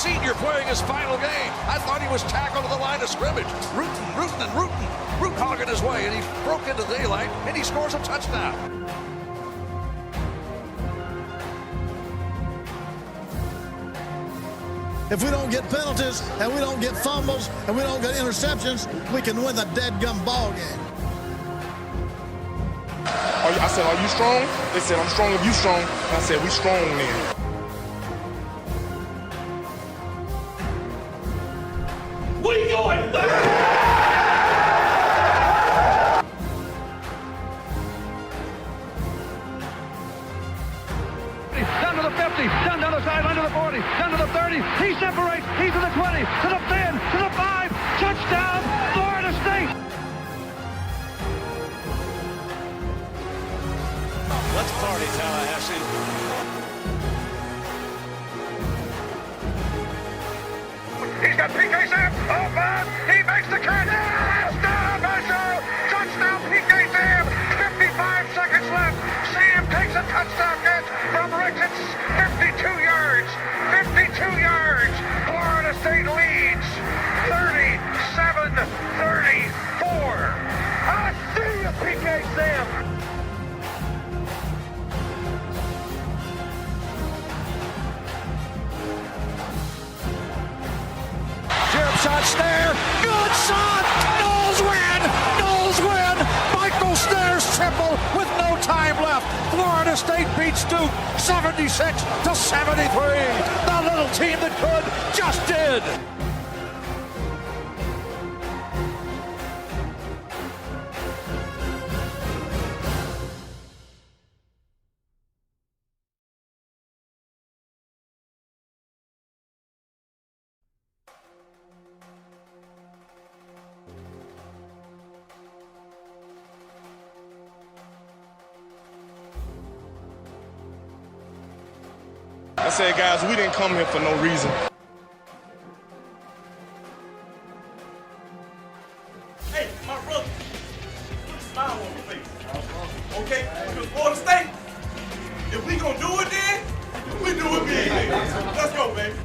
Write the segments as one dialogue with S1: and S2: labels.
S1: senior playing his final game. I thought he was tackled to the line of scrimmage. Root hogging his way, and he broke into daylight, and he scores a touchdown.
S2: If we don't get penalties, and we don't get fumbles, and we don't get interceptions, we can win the dead-gum ball game.
S3: I said, are you strong? They said, I'm strong if you strong. I said, we strong then.
S4: What are you doing?
S5: Down to the 50, down the sideline to the 40, down to the 30. He separates. He's to the 20, to the 10, to the 5. Touchdown, Florida State.
S1: Let's party, Tallahassee.
S5: He's got PK Sam. Open. He makes the catch. Touchdown, PK Sam. 55 seconds left. Sam takes a touchdown catch from Richards. 52 yards. 52 yards. Florida State leads 37-34. I see you, PK Sam.
S1: Jump shot, Snare. Good shot. Knowles win. Michael Snare's triple with no time left. Florida State beats Duke 76-73. The little team that could just did.
S3: I said, guys, we didn't come here for no reason.
S4: Hey, my brother, put a smile on your face. Okay? Because Florida State, if we gonna do it then, we do it big. Let's go, baby.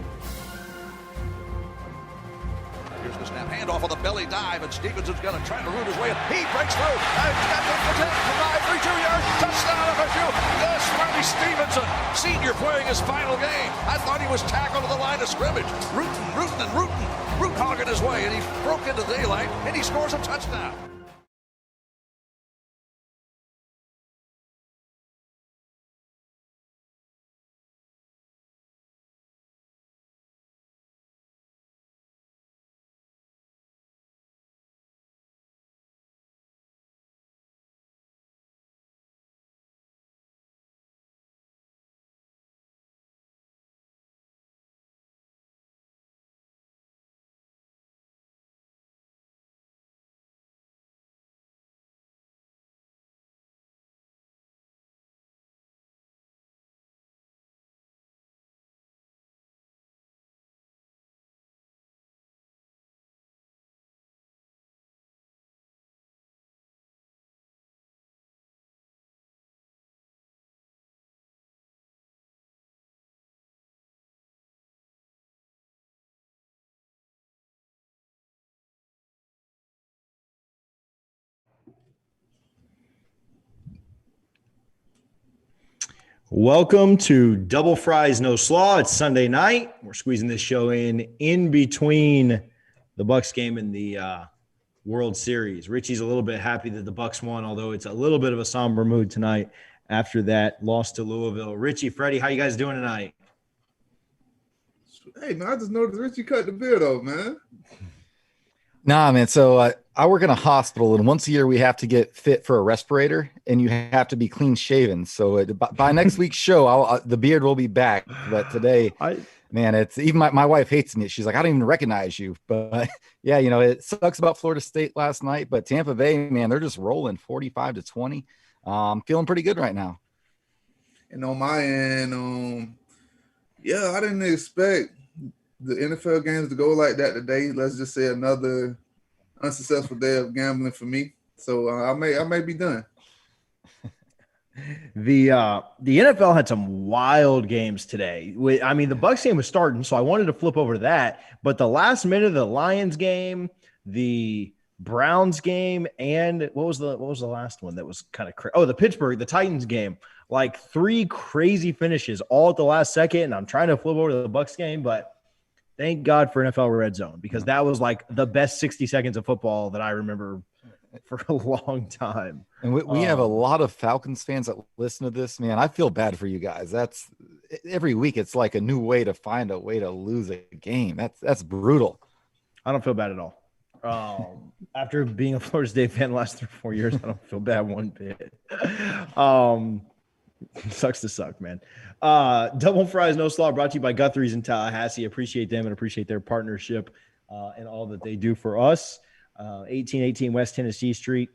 S1: Here's the snap, handoff on the belly dive, and Stevenson's going to try to root his way in. He breaks through. Got the 10, 5, 3, 2 yards. Touchdown FSU. Yes, Marty Stevenson, senior playing his final game. I thought he was tackled to the line of scrimmage. Root hogging his way, and he broke into daylight, and he scores a touchdown.
S6: Welcome to Double Fries No Slaw. It's Sunday night. We're squeezing this show in between the Bucks game and the World Series. Richie's a little bit happy that the Bucks won, although it's a little bit of a somber mood tonight after that loss to Louisville. Richie, Freddie, how you guys doing tonight?
S7: Hey, man, I just noticed Richie cut the beard off, man.
S8: Nah, man. So I work in a hospital, and once a year we have to get fit for a respirator, and you have to be clean shaven. So by next week's show, the beard will be back. But today, man, it's even my wife hates me. She's like, I don't even recognize you. But yeah, it sucks about Florida State last night. But Tampa Bay, man, they're just rolling 45-20. Feeling pretty good right now.
S7: And on my end, yeah, I didn't expect the NFL games to go like that today. Let's just say another unsuccessful day of gambling for me. So I may be done.
S6: The NFL had some wild games today. I mean, the Bucs game was starting, so I wanted to flip over to that. But the last minute of the Lions game, the Browns game, and what was the last one that was kind of crazy? Oh, the Titans game. Like 3 crazy finishes all at the last second. And I'm trying to flip over to the Bucs game, but thank God for NFL Red Zone, because that was like the best 60 seconds of football that I remember for a long time.
S8: And we have a lot of Falcons fans that listen to this. Man, I feel bad for you guys. That's every week. It's like a new way to find a way to lose a game. That's brutal.
S6: I don't feel bad at all. After being a Florida State fan the last 3 or 4 years, I don't feel bad one bit. Sucks to suck, man. Double Fries No Slaw brought to you by Guthrie's in Tallahassee. Appreciate them and appreciate their partnership and all that they do for us. 1818 West Tennessee Street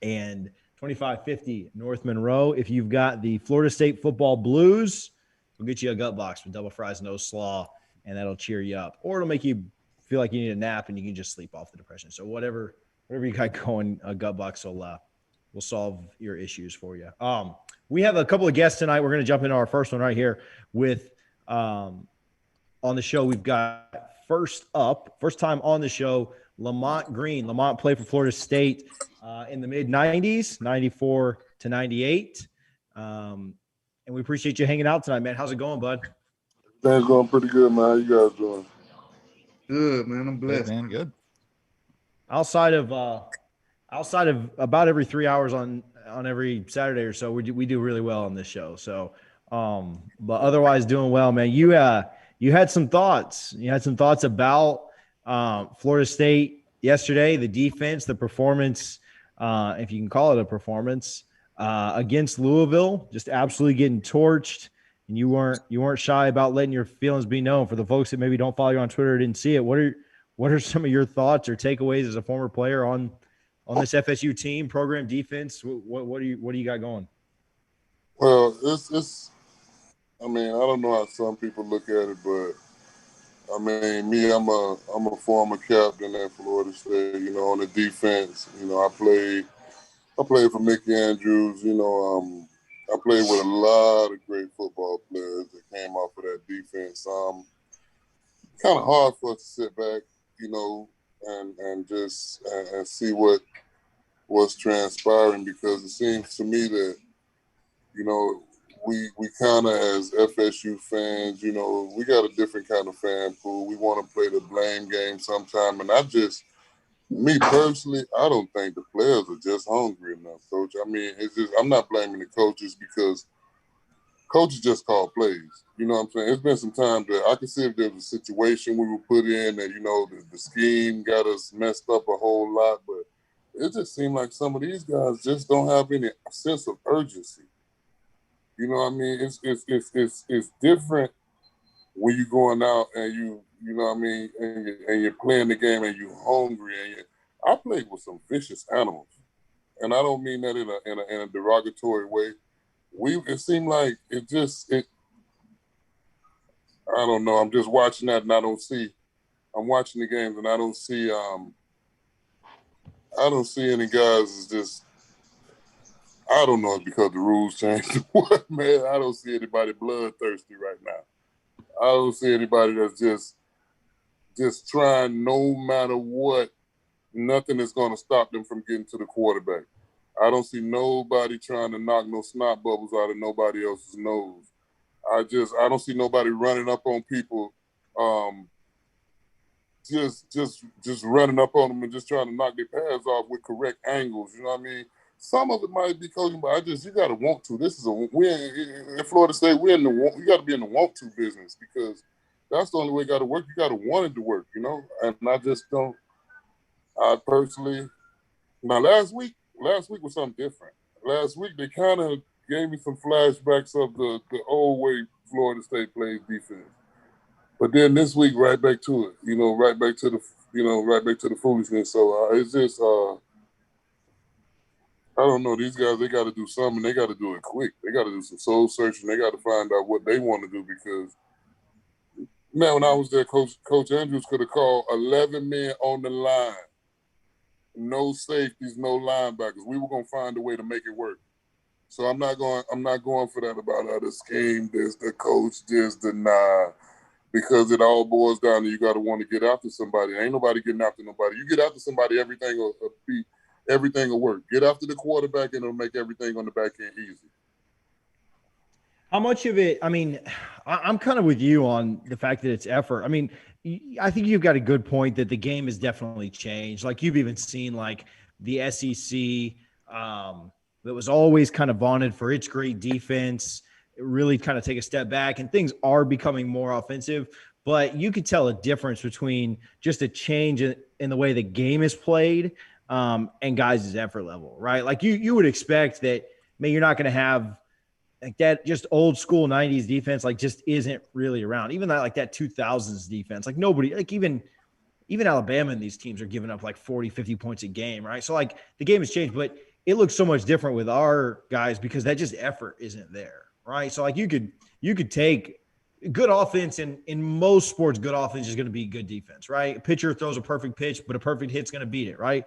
S6: and 2550 North Monroe. If you've got the Florida State football blues, we'll get you a gut box with Double Fries No Slaw, and that'll cheer you up. Or it'll make you feel like you need a nap and you can just sleep off the depression. So whatever you got going, a gut box will solve your issues for you. We have a couple of guests tonight. We're going to jump into our first one right here with on the show. We've got first time on the show, Lamont Green. Lamont played for Florida State in the mid-90s, 94 to 98. And we appreciate you hanging out tonight, man. How's it going, bud?
S9: Things going pretty good, man. How you guys doing?
S7: Good, man. I'm blessed.
S8: Good, man. Good.
S6: Outside of about every 3 hours on every Saturday or so, we do really well on this show. So, but otherwise doing well, man. You had some thoughts. You had some thoughts about Florida State yesterday, the defense, the performance, if you can call it a performance, against Louisville, just absolutely getting torched. And you weren't shy about letting your feelings be known. For the folks that maybe don't follow you on Twitter or didn't see it, what are some of your thoughts or takeaways as a former player on this FSU team, program, defense? What do you got going?
S9: Well, it's. I mean, I don't know how some people look at it, but I mean, me, I'm a former captain at Florida State. You know, on the defense. You know, I played for Mickey Andrews. You know, I played with a lot of great football players that came off of that defense. Kind of hard for us to sit back, you know, and just and see what's transpiring, because it seems to me that, you know, we kind of, as FSU fans, you know, we got a different kind of fan pool. We want to play the blame game sometime, and me personally, I don't think the players are just hungry enough, Coach. I mean, I'm not blaming the coaches, because coaches just call plays. You know what I'm saying? It's been some time that I can see if there was a situation we were put in that, you know, the scheme got us messed up a whole lot, but it just seemed like some of these guys just don't have any sense of urgency. You know what I mean? It's different when you're going out and you know what I mean, and you're playing the game and you're hungry. I played with some vicious animals, and I don't mean that in a derogatory way. It seemed like I don't know. I'm just watching that, and I'm watching the games, and I don't see any guys as just. I don't know if because the rules changed or what, man. I don't see anybody bloodthirsty right now. I don't see anybody that's just trying no matter what. Nothing is going to stop them from getting to the quarterback. I don't see nobody trying to knock no snot bubbles out of nobody else's nose. I don't see nobody running up on people, just running up on them and just trying to knock their pads off with correct angles. You know what I mean? Some of it might be coaching, but you got to want to. In Florida State, you got to be in the want to business, because that's the only way it got to work. You got to want it to work, you know? And I just don't. I personally, now last week was something different. Last week they kind of gave me some flashbacks of the old way Florida State plays defense. But then this week, right back to it, you know, right back to the foolishness. So it's just, I don't know. These guys, they got to do something. They got to do it quick. They got to do some soul searching. They got to find out what they want to do, because, man, when I was there, Coach Andrews could have called 11 men on the line. No safeties, no linebackers. We were going to find a way to make it work. So I'm not going for that about the scheme, this, the coach, this, the nah, because it all boils down to you got to want to get after somebody. Ain't nobody getting after nobody. You get after somebody, everything will work. Get after the quarterback, and it'll make everything on the back end easy.
S6: How much of it, I mean, I'm kind of with you on the fact that it's effort. I mean, I think you've got a good point that the game has definitely changed. Like you've even seen like the SEC that was always kind of vaunted for its great defense, really kind of take a step back, and things are becoming more offensive. But you could tell a difference between just a change in the way the game is played and guys' effort level, right? Like you would expect that, man, you're not going to have like that just old school 90s defense, like just isn't really around. Even that, like that 2000s defense, like nobody, like even Alabama and these teams are giving up like 40, 50 points a game, right? So like the game has changed, but it looks so much different with our guys because that just effort isn't there, right? So like you could take good offense, and in most sports, good offense is going to be good defense, right? A pitcher throws a perfect pitch, but a perfect hit's going to beat it, right?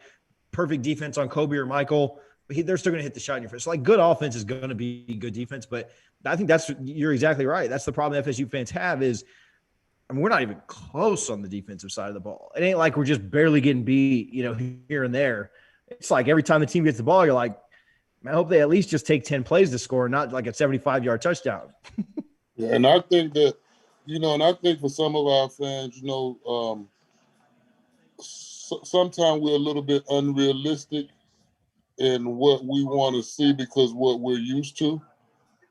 S6: Perfect defense on Kobe or Michael, but they're still going to hit the shot in your face. So like good offense is going to be good defense, but I think you're exactly right. That's the problem FSU fans have is, I mean, we're not even close on the defensive side of the ball. It ain't like we're just barely getting beat, here and there. It's like every time the team gets the ball, you're like, man, I hope they at least just take 10 plays to score, not like a 75-yard touchdown.
S9: Yeah, and I think that, for some of our fans, sometimes we're a little bit unrealistic in what we want to see because what we're used to.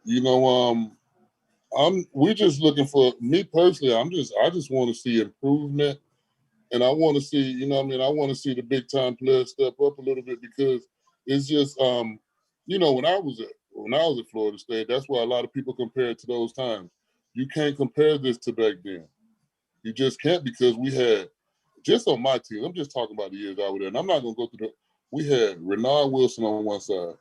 S9: We're just looking for, me personally, I just want to see improvement. And I want to see, I want to see the big time players step up a little bit because it's just, when I was at Florida State, that's why a lot of people compare it to those times. You can't compare this to back then. You just can't, because we had, just on my team, I'm just talking about the years I was there, and I'm not going to go through we had Renard Wilson on one side,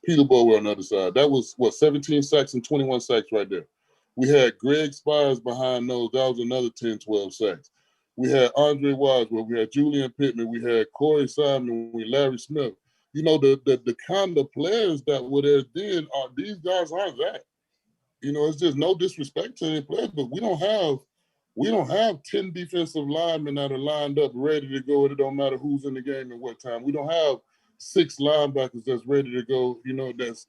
S9: Peter Bower on the other side. That was, 17 sacks and 21 sacks right there. We had Greg Spires behind those. That was another 10, 12 sacks. We had Andre Wadsworth. We had Julian Pittman. We had Corey Simon. We had Larry Smith. The kind of players that were there then, these guys aren't that. It's just no disrespect to any players, but we don't have 10 defensive linemen that are lined up ready to go. It don't matter who's in the game and what time. We don't have 6 linebackers that's ready to go, that's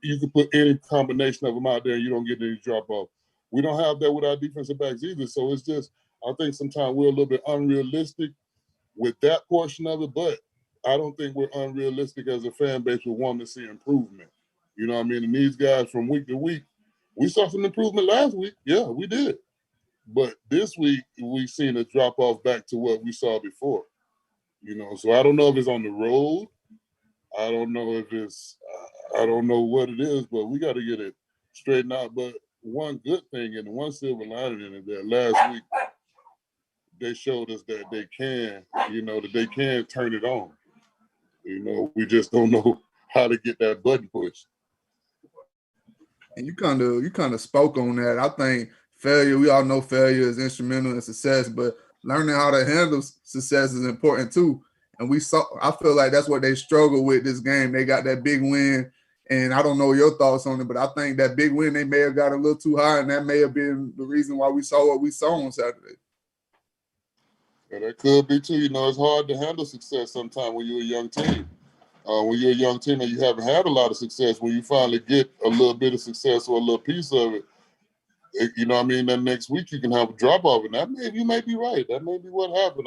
S9: you can put any combination of them out there and you don't get any drop off. We don't have that with our defensive backs either. So it's just, I think sometimes we're a little bit unrealistic with that portion of it, but I don't think we're unrealistic as a fan base with wanting to see improvement. You know what I mean? And these guys from week to week, we saw some improvement last week. Yeah, we did. But this week, we've seen a drop off back to what we saw before. So I don't know if it's on the road. I don't know if it's, I don't know what it is, but we got to get it straightened out. But one good thing and one silver lining in it, that last week they showed us that they can, that they can turn it on. We just don't know how to get that button pushed.
S7: And you kind of spoke on that. I think failure, we all know failure is instrumental in success, but learning how to handle success is important too. And I feel like that's what they struggle with this game. They got that big win, and I don't know your thoughts on it, but I think that big win, they may have got a little too high, and that may have been the reason why we saw what we saw on Saturday.
S9: Yeah, that could be too. It's hard to handle success sometimes when you're a young team. When you're a young team and you haven't had a lot of success, when you finally get a little bit of success or a little piece of it, then next week you can have a drop off, and you may be right. That may be what happened.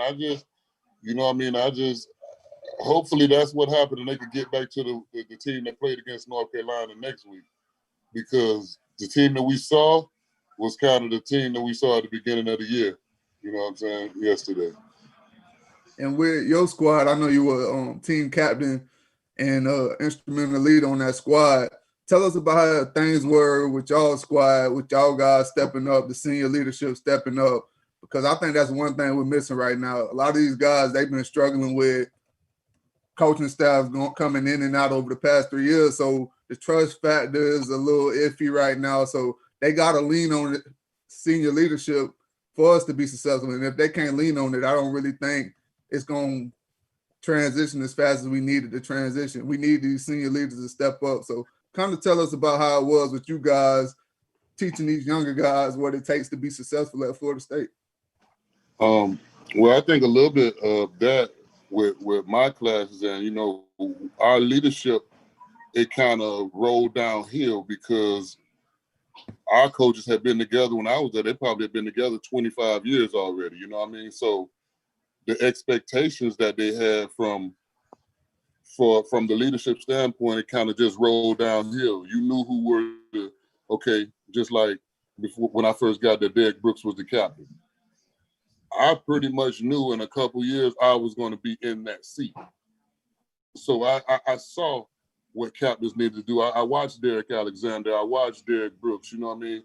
S9: Hopefully that's what happened, and they could get back to the team that played against North Carolina next week, because the team that we saw was kind of the team that we saw at the beginning of the year. You know what I'm saying? Yesterday.
S7: And with your squad, I know you were team captain and instrumental lead on that squad. Tell us about how things were with y'all squad, with y'all guys stepping up, the senior leadership stepping up, because I think that's one thing we're missing right now. A lot of these guys, they've been struggling with coaching staffs coming in and out over the past 3 years, so the trust factor is a little iffy right now. So they got to lean on it, senior leadership, for us to be successful. And if they can't lean on it, I don't really think it's going to transition as fast as we needed to transition. We need these senior leaders to step up. So Kind of tell us about how it was with you guys teaching these younger guys what it takes to be successful at Florida State.
S9: Well, I think a little bit of that with my classes, and, you know, our leadership, it kind of rolled downhill because our coaches had been together when I was there. They probably had been together 25 years already, you know what I mean? So the expectations that they had from the leadership standpoint, it kind of just rolled downhill. You knew who were just like before when I first got there, Derek Brooks was the captain. I pretty much knew in a couple years I was going to be in that seat. So I saw what captains needed to do. I watched Derek Alexander. I watched Derek Brooks, you know what I mean?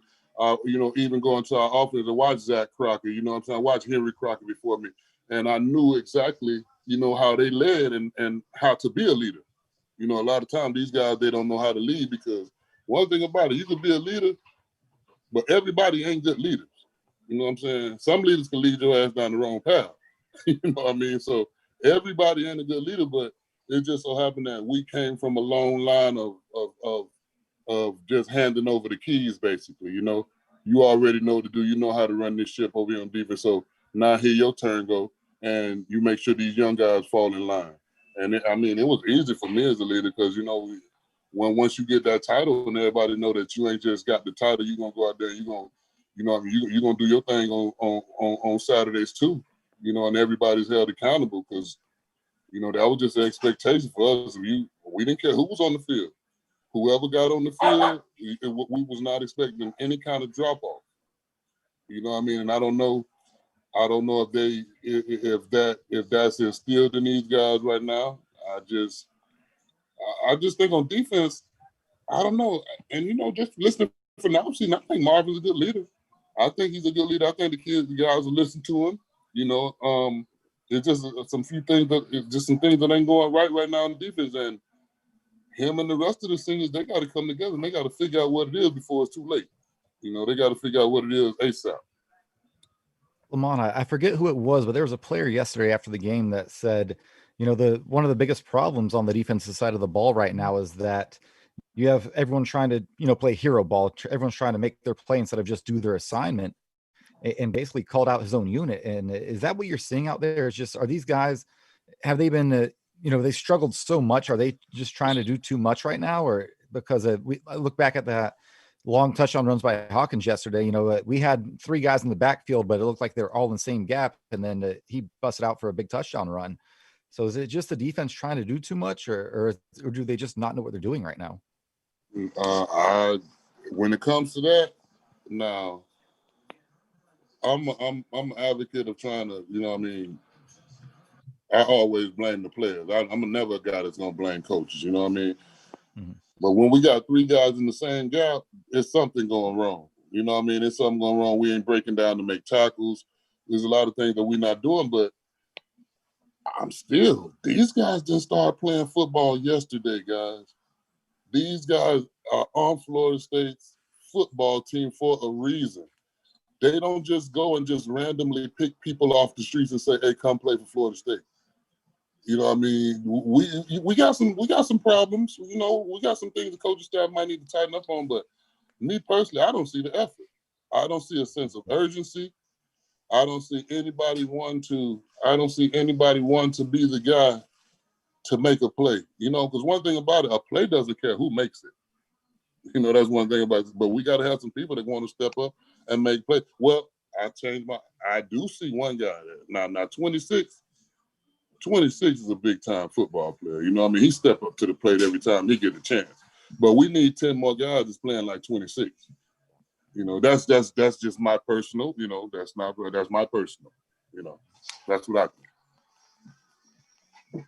S9: You know, even going to our office, I watched Zach Crocker, you know what I'm saying? I watched Henry Crocker before me. And I knew exactly, you know, how they led and how to be a leader. You know, a lot of times these guys, they don't know how to lead because one thing about it, you can be a leader, but everybody ain't good leaders. You know what I'm saying? Some leaders can lead your ass down the wrong path. You know what I mean? So everybody ain't a good leader, but it just so happened that we came from a long line of just handing over the keys, basically. You know, you already know what to do. You know how to run this ship over here on defense. So now here your turn go, and you make sure these young guys fall in line. And it was easy for me as a leader because, you know, once you get that title and everybody know that you ain't just got the title, you're going to go out there and you're going to do your thing on Saturdays too, you know, and everybody's held accountable because, you know, that was just an expectation for us. We didn't care who was on the field. Whoever got on the field, we was not expecting any kind of drop off. You know what I mean? And I don't know if that's instilled in these guys right now. I just think on defense, I don't know. And, you know, just listening from the outside, I think Marvin's a good leader. I think he's a good leader. I think the guys will listen to him. You know, it's just some things that ain't going right now in the defense. And him and the rest of the seniors, they got to come together and they got to figure out what it is before it's too late. You know, they got to figure out what it is ASAP.
S8: Lamont, I forget who it was, but there was a player yesterday after the game that said, you know, one of the biggest problems on the defensive side of the ball right now is that you have everyone trying to, you know, play hero ball. Everyone's trying to make their play instead of just do their assignment, and basically called out his own unit. And is that what you're seeing out there? It's just, are these guys, have they been, you know, they struggled so much? Are they just trying to do too much right now? Or because I look back at that long touchdown runs by Hawkins yesterday, you know, we had three guys in the backfield, but it looked like they're all in the same gap. And then he busted out for a big touchdown run. So is it just the defense trying to do too much, or do they just not know what they're doing right now?
S9: When it comes to that, now I'm an advocate of trying to, you know what I mean, I always blame the players. I'm never a guy that's gonna blame coaches, you know what I mean? Mm-hmm. But when we got three guys in the same gap, it's something going wrong. You know what I mean? It's something going wrong. We ain't breaking down to make tackles. There's a lot of things that we're not doing, but these guys didn't start playing football yesterday, guys. These guys are on Florida State's football team for a reason. They don't just go and just randomly pick people off the streets and say, hey, come play for Florida State. You know what I mean? We got some problems. You know, we got some things the coaching staff might need to tighten up on. But me personally, I don't see the effort. I don't see a sense of urgency. I don't see anybody wanting to be the guy to make a play. You know, because one thing about it, a play doesn't care who makes it. You know, that's one thing about it. But we got to have some people that want to step up and make play. Well, I do see one guy there. Now 26 is a big-time football player. You know what I mean? He step up to the plate every time he get a chance. But we need 10 more guys that's playing like 26. You know, that's just my personal, you know, that's my personal, you know. That's what I think.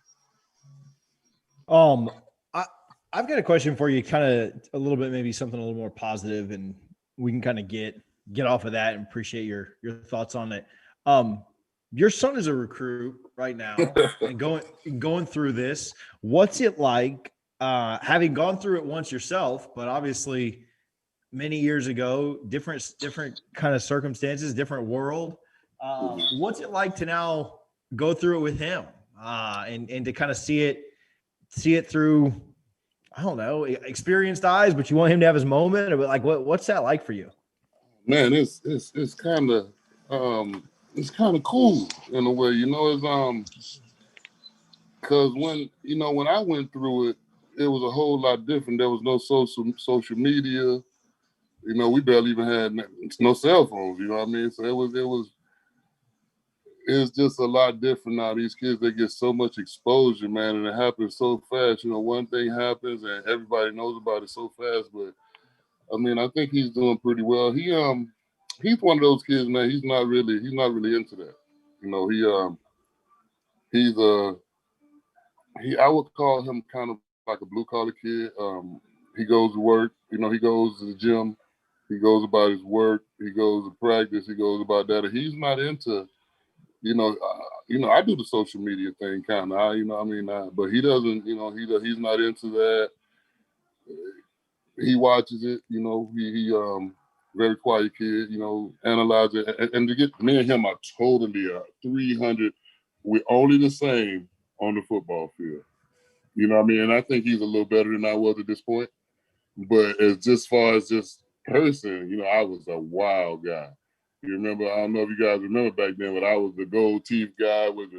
S6: I've got a question for you, kind of a little bit, maybe something a little more positive, and we can kind of get off of that and appreciate your thoughts on it. Your son is a recruit right now and going through this. What's it like having gone through it once yourself, but obviously many years ago, different kind of circumstances, different world. What's it like to now go through it with him and to kind of see it through I don't know, experienced eyes, but you want him to have his moment? Or like, what's that like for you?
S9: Man, it's kind of cool in a way, you know. It's because when I went through it, it was a whole lot different. There was no social media. You know, we barely even had no cell phones. You know what I mean? So it's just a lot different now. These kids, they get so much exposure, man, and it happens so fast. You know, one thing happens and everybody knows about it so fast. But I mean, I think he's doing pretty well. He's one of those kids, man. He's not really into that. You know, I would call him kind of like a blue collar kid. He goes to work. You know, he goes to the gym. He goes about his work. He goes to practice. He goes about that. And he's not into, I do the social media thing kind of, but he doesn't, he's not into that. He watches it, he very quiet kid, analyze it. And to get me and him are totally 300. We're only the same on the football field. You know what I mean? And I think he's a little better than I was at this point. But as just far as just person, I was a wild guy. You remember? I don't know if you guys remember back then, but I was the gold teeth guy with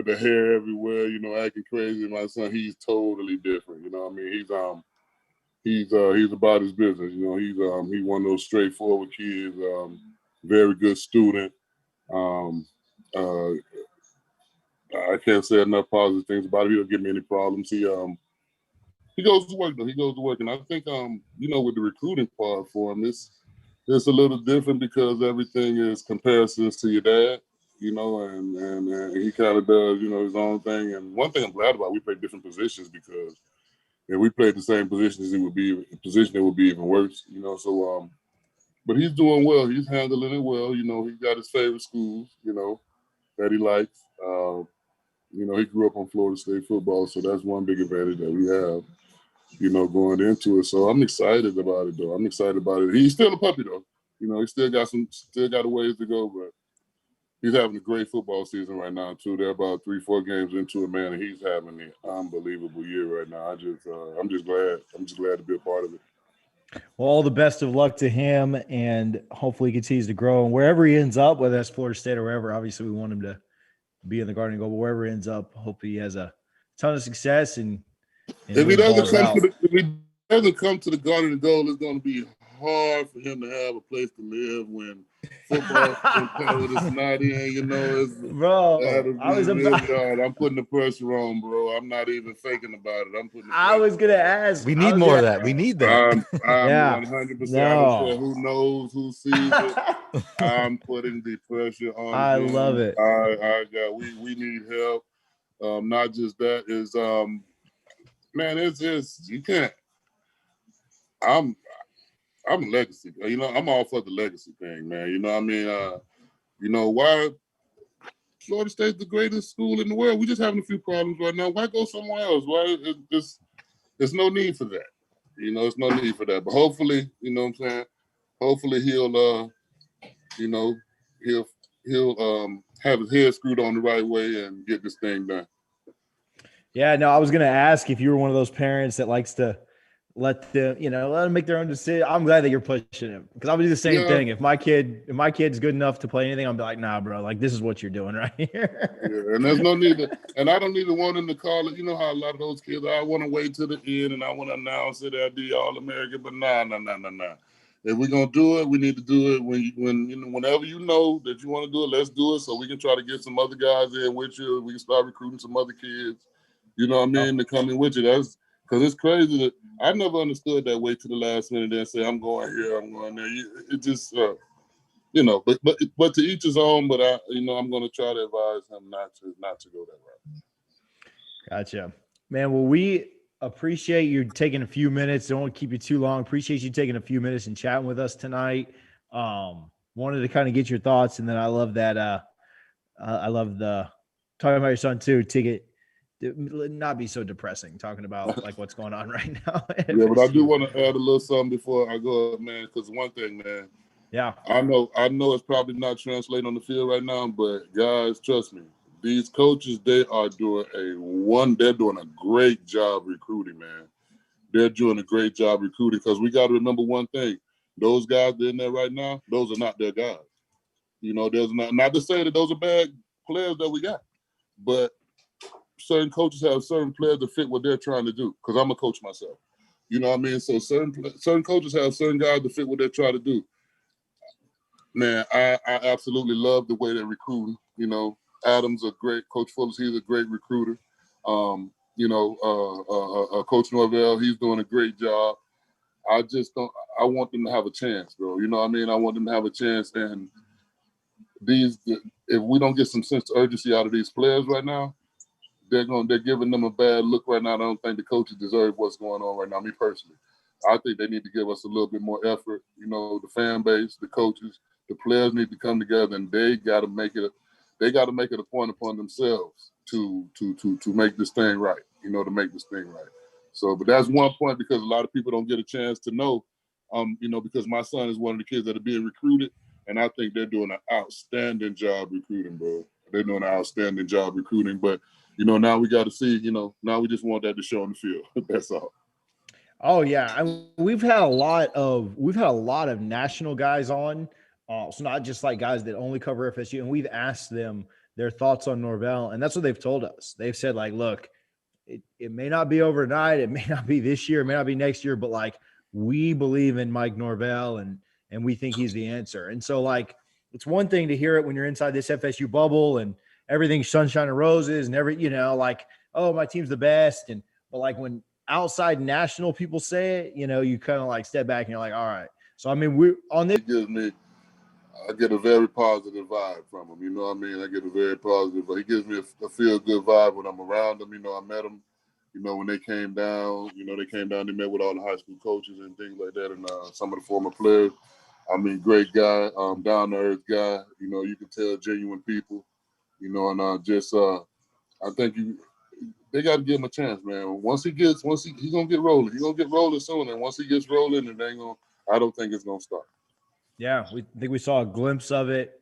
S9: the hair everywhere, acting crazy. My son, he's totally different. You know what I mean? He's about his business. He's one of those straightforward kids. Very good student. I can't say enough positive things about him. He don't give me any problems. He goes to work though. He goes to work, and I think with the recruiting part for him, it's a little different because everything is comparisons to your dad. And he kind of does his own thing. And one thing I'm glad about, we play different positions because if we played the same positions, it would be even worse. So but he's doing well. He's handling it well. He got his favorite schools. That he likes. He grew up on Florida State football, so that's one big advantage that we have. Going into it. So I'm excited about it, though. I'm excited about it. He's still a puppy, though. He still got a ways to go, but he's having a great football season right now, too. They're about 3-4 games into it, man, and he's having an unbelievable year right now. I'm just glad. I'm just glad to be a part of it.
S6: Well, all the best of luck to him, and hopefully he continues to grow. And wherever he ends up, whether that's Florida State or wherever, obviously we want him to be in the Garden Goal, but wherever he ends up, hope he has a ton of success and
S9: if he doesn't come to the Garden and Goal, it's going to be hard for him to have a place to live when football is not in.
S6: Bro,
S9: I'm putting the pressure on, bro. I'm not even faking about it.
S6: I was gonna ask.
S8: We need more of that. We need that.
S9: I'm 100%. I don't care who knows, who sees it. I'm putting the pressure on.
S6: I love it.
S9: We need help. Not just that is man, it's just you can't. I'm a legacy. I'm all for the legacy thing, man. You know what I mean? Why Florida State's the greatest school in the world. We just having a few problems right now. Why go somewhere else? Why there's no need for that. It's no need for that. But hopefully, you know what I'm saying? Hopefully he'll have his head screwed on the right way and get this thing done.
S6: Yeah, no, I was going to ask if you were one of those parents that likes to let them make their own decision. I'm glad that you're pushing him because I would do the same thing. If my kid's good enough to play anything, I'll be like, nah, bro, like this is what you're doing right here.
S9: Yeah, and there's no need and I don't even want him to call it. You know how a lot of those kids, I want to wait till the end and I want to announce it at the All-American, but nah. If we're gonna do it, we need to do it whenever you know that you want to do it, let's do it so we can try to get some other guys in with you. We can start recruiting some other kids. You know what I mean? To come in with you. That's because it's crazy that I never understood that wait to the last minute and say I'm going here, I'm going there. It just but to each his own. But I'm going to try to advise him not to go that route.
S6: Gotcha, man. Well, we appreciate you taking a few minutes. Don't want to keep you too long. Appreciate you taking a few minutes and chatting with us tonight. Wanted to kind of get your thoughts, and then I love that. I love the talking about your son too. Not be so depressing talking about like what's going on right now.
S9: Yeah, but I do want to add a little something before I go, man, because one thing, man.
S6: Yeah.
S9: I know it's probably not translating on the field right now, but guys, trust me, these coaches, they're doing a great job recruiting, man. they're doing a great job recruiting, because we got to remember one thing. Those guys that are in there right now, those are not their guys. There's not to say that those are bad players that we got, but certain coaches have certain players that fit what they're trying to do, because I'm a coach myself. You know what I mean? So certain coaches have certain guys that fit what they're trying to do. Man, I absolutely love the way they're recruiting. Adams a great, Coach Fuller, he's a great recruiter. Coach Norvell, he's doing a great job. I want them to have a chance, bro. You know what I mean? I want them to have a chance. And if we don't get some sense of urgency out of these players right now, they're giving them a bad look right now. I don't think the coaches deserve what's going on right now, me personally. I think they need to give us a little bit more effort. The fan base, the coaches, the players need to come together, and they got to make it a point upon themselves to make this thing right, to make this thing right. So, but that's one point, because a lot of people don't get a chance to know, because my son is one of the kids that are being recruited, and I think they're doing an outstanding job recruiting, bro. They're doing an outstanding job recruiting, but, now we got to see, now we just want that to show on the field. That's all.
S6: Oh yeah. We've had a lot of national guys on. So not just like guys that only cover FSU, and we've asked them their thoughts on Norvell, and that's what they've told us. They've said, like, look, it may not be overnight, it may not be this year, it may not be next year, but like, we believe in Mike Norvell, and we think he's the answer. And so, like, it's one thing to hear it when you're inside this FSU bubble and everything's sunshine and roses and like, oh, my team's the best. But like, when outside national people say it, you kind of like step back and you're like, all right. So, I mean, we're on this.
S9: I get a very positive vibe from him. You know what I mean? I get a very positive, but he gives me a feel-good vibe when I'm around him. I met him, when they came down, they met with all the high school coaches and things like that, and some of the former players. I mean, great guy, down-to-earth guy. You can tell genuine people, and I think they got to give him a chance, man. He's going to get rolling. He's going to get rolling soon, and once he gets rolling, I don't think it's going to stop.
S6: Yeah, we think we saw a glimpse of it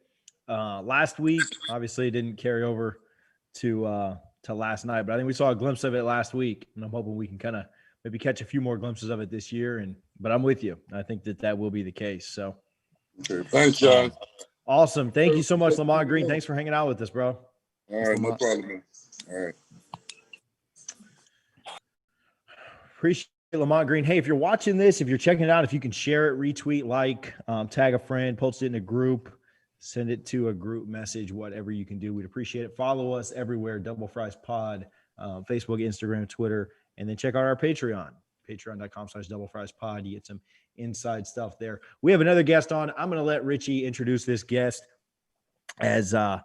S6: last week. Obviously, it didn't carry over to last night, but I think we saw a glimpse of it last week, and I'm hoping we can kind of maybe catch a few more glimpses of it this year. But I'm with you. I think that will be the case. So,
S9: okay, thanks, John.
S6: Awesome. Thank you so much, Lamont Green. Thanks for hanging out with us, bro.
S9: All right, no problem, man. All right.
S6: Appreciate Lamont Green. Hey, if you're watching this, if you're checking it out, if you can share it, retweet, like, tag a friend, post it in a group, send it to a group message, whatever you can do, we'd appreciate it. Follow us everywhere, Double Fries Pod, Facebook, Instagram, Twitter, and then check out our Patreon, patreon.com/doublefriespod. You get some inside stuff there. We have another guest on. I'm going to let Richie introduce this guest, as I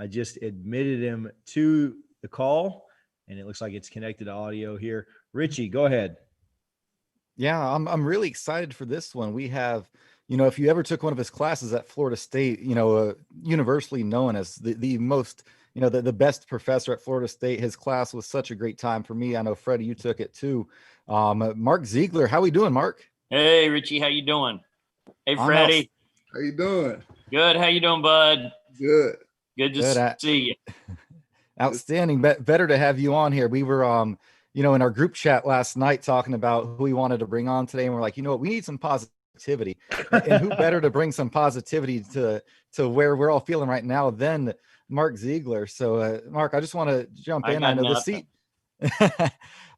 S6: just admitted him to the call, and it looks like it's connected to audio here. Richie, go ahead.
S8: Yeah, I'm really excited for this one. We have, if you ever took one of his classes at Florida State, universally known as the most, the best professor at Florida State. His class was such a great time for me. I know, Freddie, you took it too. Mark Zeigler, how we doing, Mark?
S10: Hey, Richie, how you doing? Hey, Freddie.
S7: How you doing?
S10: Good. How you doing, bud?
S7: Good.
S10: Good to see you.
S8: Outstanding. Better to have you on here. We were, in our group chat last night talking about who we wanted to bring on today. And we're like, we need some positivity. And who better to bring some positivity to where we're all feeling right now than Mark Zeigler. So, Mark, I just want to jump in. I know the seat.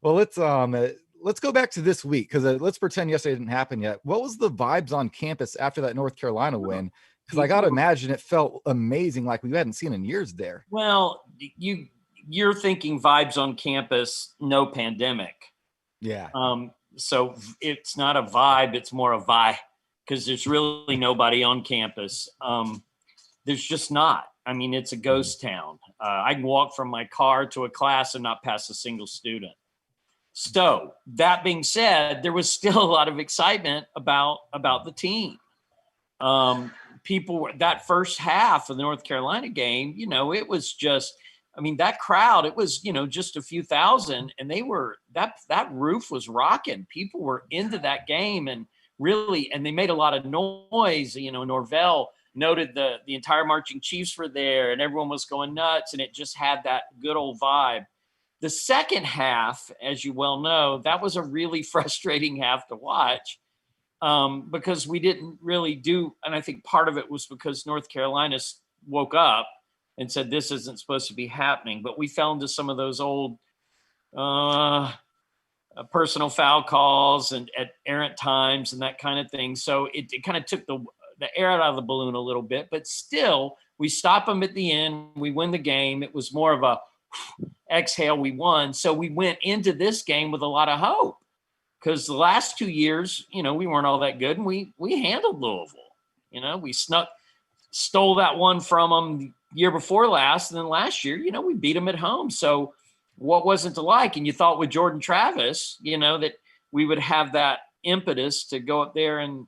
S8: Well, let's go back to this week, because let's pretend yesterday didn't happen yet. What was the vibes on campus after that North Carolina win? Because I got to imagine it felt amazing, like we hadn't seen in years there.
S10: Well, you're thinking vibes on campus, no pandemic.
S8: Yeah.
S10: So it's not a vibe, it's more a vibe, because there's really nobody on campus. There's just not. I mean, it's a ghost town. I can walk from my car to a class and not pass a single student. So that being said, there was still a lot of excitement about the team. People, that first half of the North Carolina game, it was just, that crowd, it was, just a few thousand, and they were, that roof was rocking. People were into that game, and they made a lot of noise. Norvell noted the entire marching Chiefs were there, and everyone was going nuts, and it just had that good old vibe. The second half, as you well know, that was a really frustrating half to watch because we didn't really do, and I think part of it was because North Carolina woke up and said, this isn't supposed to be happening. But we fell into some of those old personal foul calls and at errant times and that kind of thing. So it kind of took the air out of the balloon a little bit, but still we stop them at the end. We win the game. It was more of a exhale. We won. So we went into this game with a lot of hope because the last 2 years, we weren't all that good and we handled Louisville. We stole that one from them the year before last. And then last year, we beat them at home. So what wasn't to like? And you thought with Jordan Travis, that we would have that impetus to go up there and,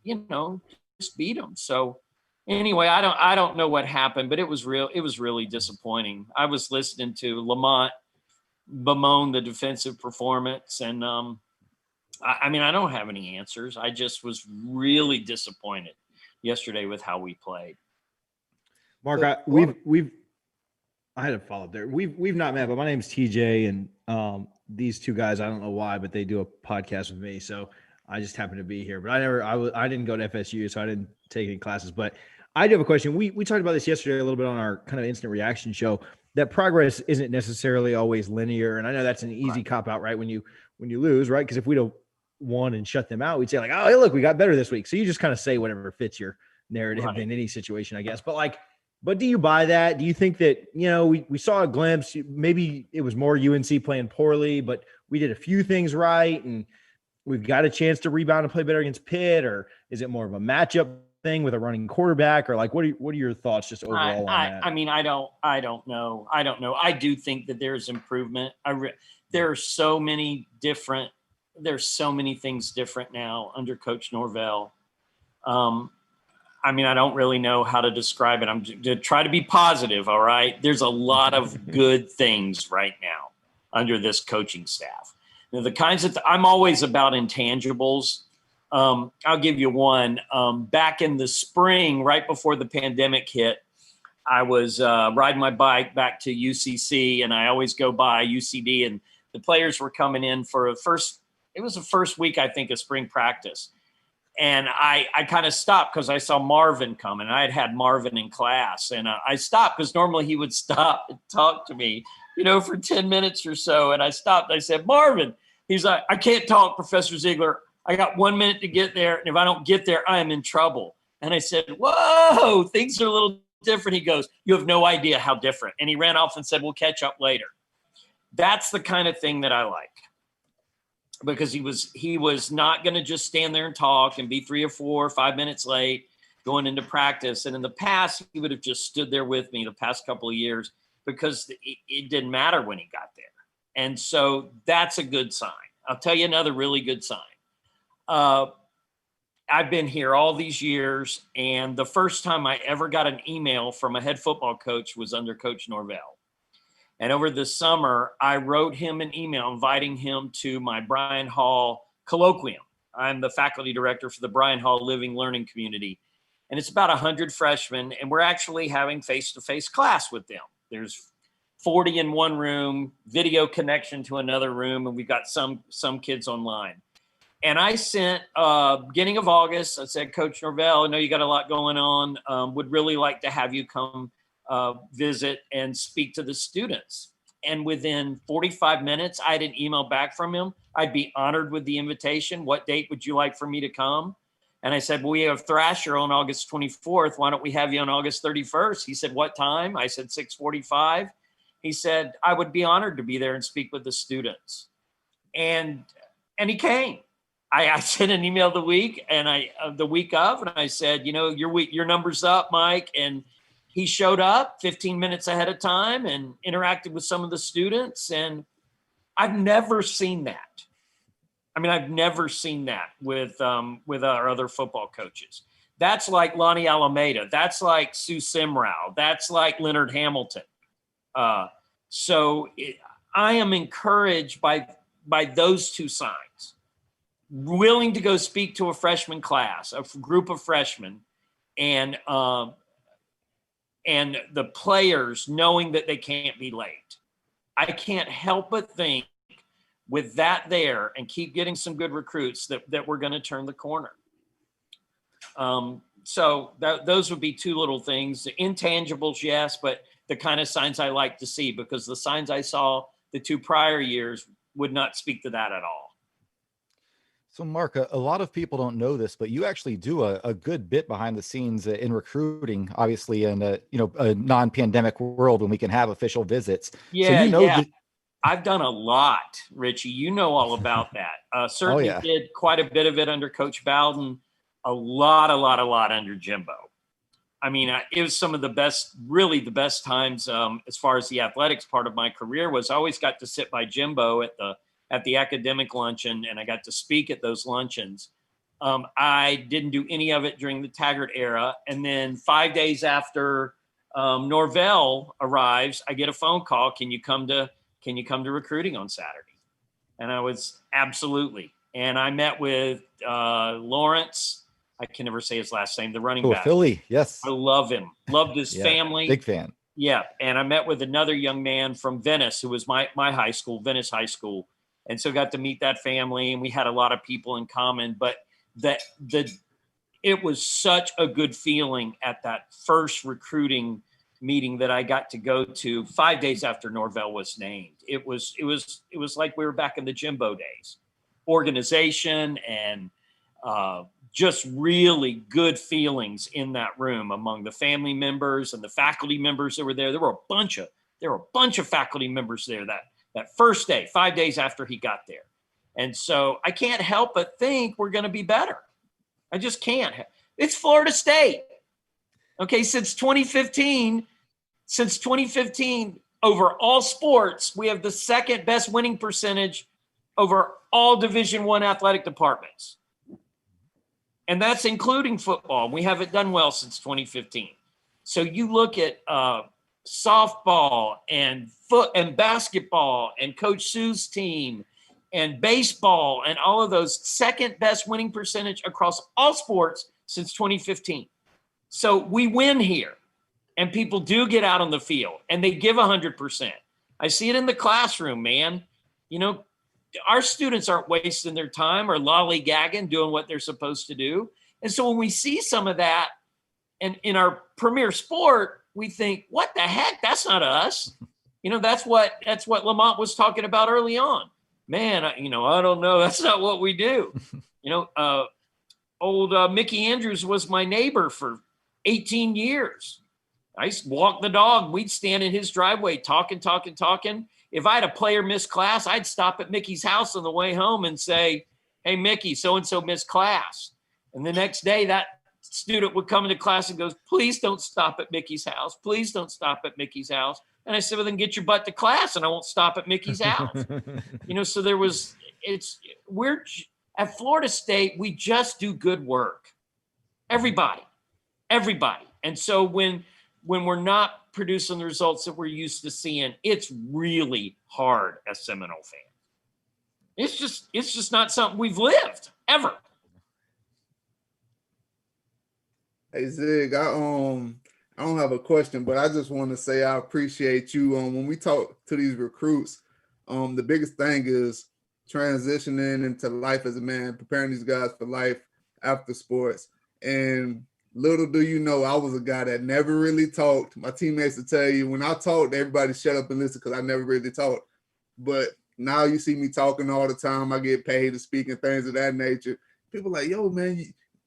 S10: just beat them. So anyway, I don't know what happened, but it was really disappointing. I was listening to Lamont bemoan the defensive performance. And I don't have any answers. I just was really disappointed yesterday with how we played.
S6: Mark, I had a follow up there. We've not met, but my name's TJ, and these two guys, I don't know why, but they do a podcast with me, so I just happened to be here. But I didn't go to FSU, so I didn't take any classes. But I do have a question. We talked about this yesterday a little bit on our kind of instant reaction show. That progress isn't necessarily always linear, and I know that's an easy cop out, right? When you lose, right? Because if we'd have won and shut them out, we'd say like, oh, hey, look, we got better this week. So you just kind of say whatever fits your narrative in any situation, I guess. But do you buy that? Do you think that, we saw a glimpse, maybe it was more UNC playing poorly, but we did a few things right and we've got a chance to rebound and play better against Pitt? Or is it more of a matchup thing with a running quarterback? Or like, what are your thoughts just overall on that?
S10: I don't know. I do think that there's improvement. There's so many things different now under Coach Norvell. I don't really know how to describe it. I'm to try to be positive. All right. There's a lot of good things right now under this coaching staff. Now, the kinds of, I'm always about intangibles. I'll give you one. Back in the spring, right before the pandemic hit, I was riding my bike back to UCC, and I always go by UCD, and the players were coming in for it was the first week, I think, of spring practice. And I kind of stopped because I saw Marvin coming. I had Marvin in class, and I stopped because normally he would stop and talk to me, for 10 minutes or so. And I stopped. I said, Marvin, he's like, I can't talk, Professor Zeigler. I got 1 minute to get there. And if I don't get there, I am in trouble. And I said, whoa, things are a little different. He goes, you have no idea how different. And he ran off and said, we'll catch up later. That's the kind of thing that I like. Because he was not going to just stand there and talk and be 3 or 4 or 5 minutes late going into practice. And in the past, he would have just stood there with me the past couple of years because it didn't matter when he got there. And so that's a good sign. I'll tell you another really good sign. I've been here all these years, and the first time I ever got an email from a head football coach was under Coach Norvell. And over the summer, I wrote him an email inviting him to my Bryan Hall colloquium. I'm the faculty director for the Bryan Hall Living Learning Community. And it's about 100 freshmen, and we're actually having face-to-face class with them. There's 40 in one room, video connection to another room, and we've got some kids online. And I sent, beginning of August, I said, Coach Norvell, I know you got a lot going on. Would really like to have you come visit and speak to the students. And within 45 minutes, I had an email back from him. I'd be honored with the invitation. What date would you like for me to come? And I said, well, we have Thrasher on August 24th. Why don't we have you on August 31st? He said, what time? I said, 6:45. He said, I would be honored to be there and speak with the students. And he came. I sent an email the week of, and I said, your number's up, Mike. And he showed up 15 minutes ahead of time and interacted with some of the students. And I've never seen that. I've never seen that with our other football coaches. That's like Lonnie Alameda. That's like Sue Simrau. That's like Leonard Hamilton. So I am encouraged by those two signs. Willing to go speak to a freshman class, a group of freshmen, and the players knowing that they can't be late. I can't help but think with that there and keep getting some good recruits that we're going to turn the corner. So those would be two little things. The intangibles, yes, but the kind of signs I like to see, because the signs I saw the 2 prior years would not speak to that at all.
S8: So, Mark, a lot of people don't know this, but you actually do a good bit behind the scenes in recruiting, obviously in a non-pandemic world when we can have official visits.
S10: Yeah,
S8: so you know
S10: yeah. I've done a lot, Richie. You know all about that. Certainly did quite a bit of it under Coach Bowden. A lot under Jimbo. I mean, it was some of the best, really the best times as far as the athletics part of my career was. I always got to sit by Jimbo at the academic luncheon, and I got to speak at those luncheons. I didn't do any of it during the Taggart era. And then 5 days after Norvell arrives, I get a phone call. Can you come to recruiting on Saturday? And I was absolutely. And I met with Lawrence. I can never say his last name, the running back.
S8: Philly, yes.
S10: I love him. Loved his family.
S8: Big fan.
S10: Yeah. And I met with another young man from Venice, who was my high school, Venice High School. And so got to meet that family, and we had a lot of people in common. But it was such a good feeling at that first recruiting meeting that I got to go to 5 days after Norvell was named. It was like we were back in the Jimbo days. Organization and just really good feelings in that room among the family members and the faculty members that were there. There were a bunch of faculty members there that first day, 5 days after he got there. And so I can't help but think we're going to be better. I just can't. It's Florida State. Okay, since 2015, over all sports, we have the second best winning percentage over all Division I athletic departments. And that's including football. We haven't done well since 2015. So you look at softball and basketball and Coach Sue's team and baseball and all of those, second best winning percentage across all sports since 2015. So we win here, and people do get out on the field and they give 100%. I see it in the classroom, man. You know, our students aren't wasting their time or lollygagging, doing what they're supposed to do. And so when we see some of that, and in our premier sport, we think, what the heck? That's not us. You know, that's what Lamont was talking about early on. Man, I don't know. That's not what we do. Old Mickey Andrews was my neighbor for 18 years. I used to walk the dog. We'd stand in his driveway talking. If I had a player miss class, I'd stop at Mickey's house on the way home and say, hey, Mickey, so-and-so missed class. And the next day that student would come into class and goes, please don't stop at Mickey's house. Please don't stop at Mickey's house. And I said, well, then get your butt to class and I won't stop at Mickey's house. So we're at Florida State, we just do good work. Everybody. And so when we're not producing the results that we're used to seeing, it's really hard as Seminole fans. It's just not something we've lived ever.
S7: Hey Zig, I don't have a question, but I just want to say I appreciate you. When we talk to these recruits, the biggest thing is transitioning into life as a man, preparing these guys for life after sports. And little do you know, I was a guy that never really talked. My teammates would tell you, when I talked, everybody shut up and listen because I never really talked. But now you see me talking all the time. I get paid to speak and things of that nature. People like, yo, man,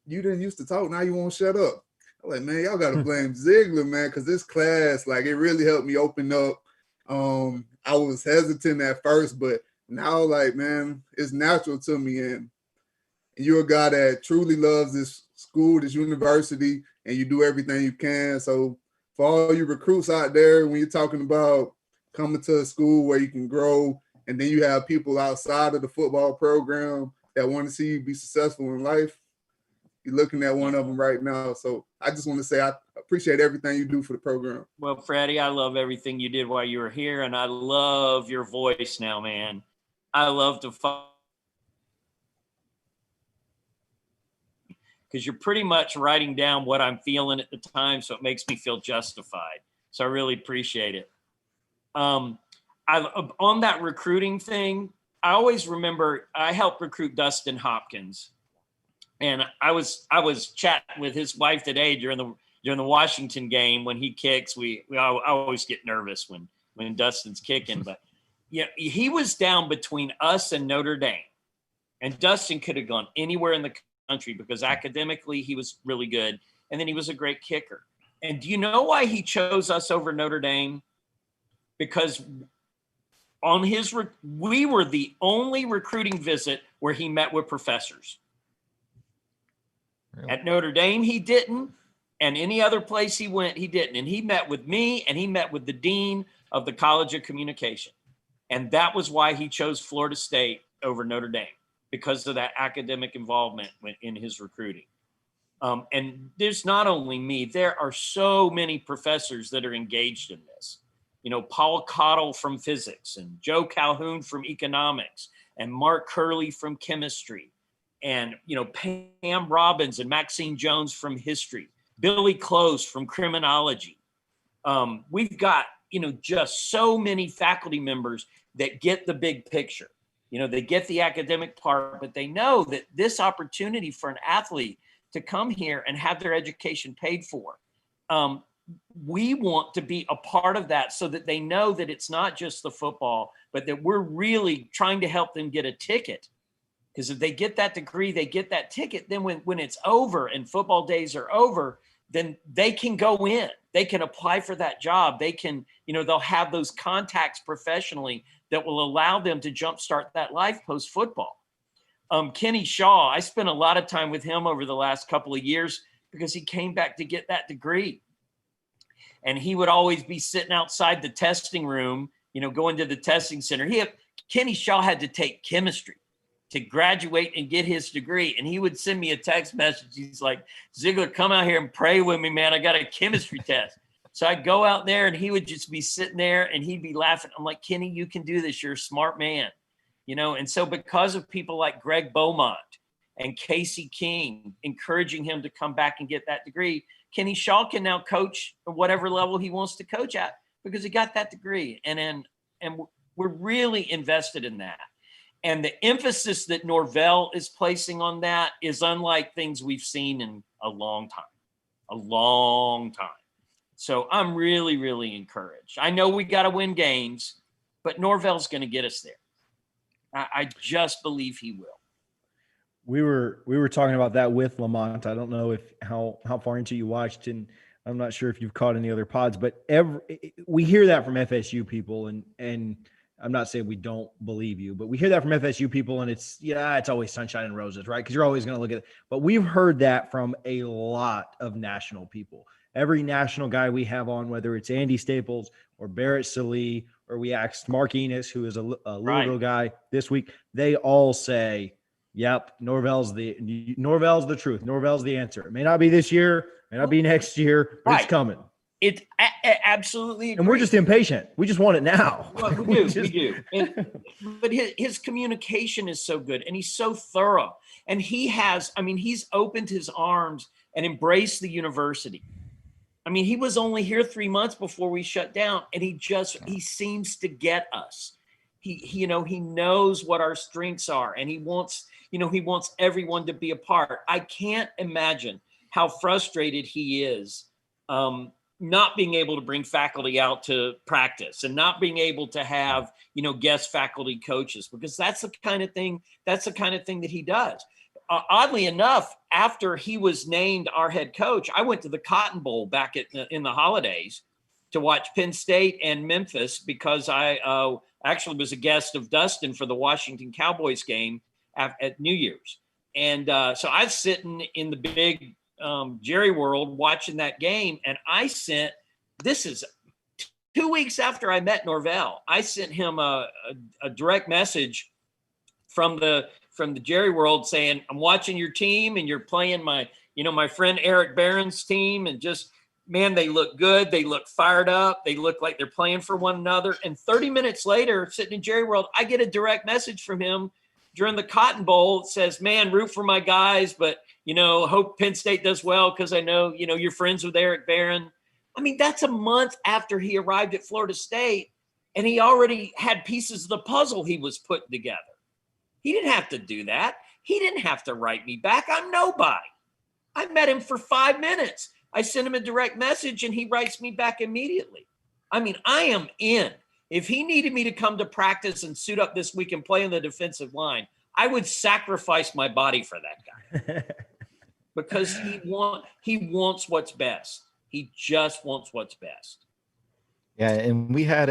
S7: you didn't used to talk. Now you won't shut up. I'm like, man, y'all got to blame Zeigler, man, because this class, like, it really helped me open up. I was hesitant at first, but now, like, man, it's natural to me. And you're a guy that truly loves this school, this university, and you do everything you can. So for all you recruits out there, when you're talking about coming to a school where you can grow, and then you have people outside of the football program that want to see you be successful in life, you're looking at one of them right now. So I just want to say I appreciate everything you do for the program.
S10: Well, Freddie, I love everything you did while you were here, and I love your voice now, man. I love to because you're pretty much writing down what I'm feeling at the time, so it makes me feel justified. So I really appreciate it. On that recruiting thing, I always remember I helped recruit Dustin Hopkins, and I was chatting with his wife today during the Washington game when he kicks. I always get nervous when Dustin's kicking, but yeah, he was down between us and Notre Dame, and Dustin could have gone anywhere in the country because academically he was really good, and then he was a great kicker. And do you know why he chose us over Notre Dame? Because we were the only recruiting visit where he met with professors. Really? At Notre Dame, he didn't. And any other place he went, he didn't. And he met with me, and he met with the dean of the College of Communication. And that was why he chose Florida State over Notre Dame, because of that academic involvement in his recruiting. And there's not only me, there are so many professors that are engaged in this. Paul Cottle from physics, and Joe Calhoun from economics, and Mark Curley from chemistry, and, Pam Robbins and Maxine Jones from history, Billy Close from criminology. We've got, just so many faculty members that get the big picture. They get the academic part, but they know that this opportunity for an athlete to come here and have their education paid for, we want to be a part of that so that they know that it's not just the football, but that we're really trying to help them get a ticket. Because if they get that degree, they get that ticket, then when it's over and football days are over, then they can go in. They can apply for that job. They can, they'll have those contacts professionally that will allow them to jumpstart that life post-football. Kenny Shaw, I spent a lot of time with him over the last couple of years because he came back to get that degree. And he would always be sitting outside the testing room, going to the testing center. Kenny Shaw had to take chemistry to graduate and get his degree. And he would send me a text message. He's like, Zeigler, come out here and pray with me, man. I got a chemistry test. So I'd go out there and he would just be sitting there and he'd be laughing. I'm like, Kenny, you can do this. You're a smart man. And so because of people like Greg Beaumont and Casey King encouraging him to come back and get that degree, Kenny Shaw can now coach at whatever level he wants to coach at because he got that degree. And we're really invested in that. And the emphasis that Norvell is placing on that is unlike things we've seen in a long time. So I'm really, really encouraged. I know we got to win games, but Norvell's going to get us there. I just believe he will.
S6: We were talking about that with Lamont. I don't know how far into you watched, and I'm not sure if you've caught any other pods, but we hear that from FSU people, and I'm not saying we don't believe you, but we hear that from FSU people, and it's always sunshine and roses, right? Because you're always going to look at it. But we've heard that from a lot of national people. Every national guy we have on, whether it's Andy Staples or Barrett Salee, or we asked Mark Enos, who is a Louisville guy this week, they all say, yep, Norvell's the truth. Norvell's the answer. It may not be this year, may not be next year, but it's coming.
S10: It absolutely agree.
S6: And we're just impatient. We just want it now.
S10: Well, we do. But his communication is so good, and he's so thorough. And he's opened his arms and embraced the university. He was only here 3 months before we shut down, and he seems to get us. He knows what our strengths are, and he wants everyone to be a part. I can't imagine how frustrated he is not being able to bring faculty out to practice and not being able to have, guest faculty coaches, because that's the kind of thing that he does. Oddly enough, after he was named our head coach, I went to the Cotton Bowl back in the holidays to watch Penn State and Memphis because I actually was a guest of Dustin for the Washington Cowboys game at New Year's. And so I was sitting in the big Jerry World watching that game. And this is 2 weeks after I met Norvell, I sent him a direct message from the Jerry World saying, I'm watching your team and you're playing my friend Eric Barron's team. And just, man, they look good. They look fired up. They look like they're playing for one another. And 30 minutes later, sitting in Jerry World, I get a direct message from him during the Cotton Bowl. It says, man, root for my guys, but, hope Penn State does well because I know, you're friends with Eric Barron. That's a month after he arrived at Florida State. and he already had pieces of the puzzle he was putting together. He didn't have to do that. He didn't have to write me back. I'm nobody. I met him for 5 minutes. I sent him a direct message and he writes me back immediately. I mean, I am in. If he needed me to come to practice and suit up this week and play on the defensive line, I would sacrifice my body for that guy because he wants what's best. He just wants what's best.
S8: Yeah, and we had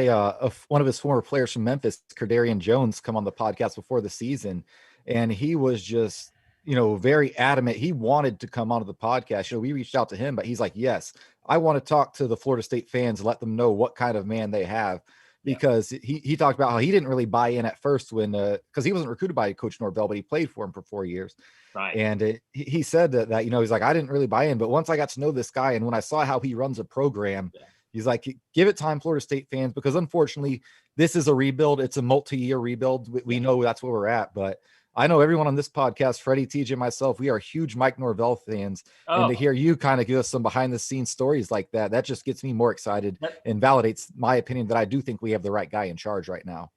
S8: one of his former players from Memphis, Kardarian Jones, come on the podcast before the season, and he was just, very adamant. He wanted to come onto the podcast. We reached out to him, but he's like, yes, I want to talk to the Florida State fans, let them know what kind of man they have. Because he talked about how he didn't really buy in at first when because he wasn't recruited by Coach Norvell, but he played for him for 4 years.
S10: Right.
S8: And he said that he's like, I didn't really buy in, but once I got to know this guy and when I saw how he runs a program, he's like, give it time, Florida State fans, because unfortunately this is a rebuild. It's a multi-year rebuild. We know that's where we're at, but I know everyone on this podcast, Freddie, TJ, myself, we are huge Mike Norvell fans.
S10: Oh.
S8: And to hear you kind of give us some behind the scenes stories like that just gets me more excited and validates my opinion that I do think we have the right guy in charge right now.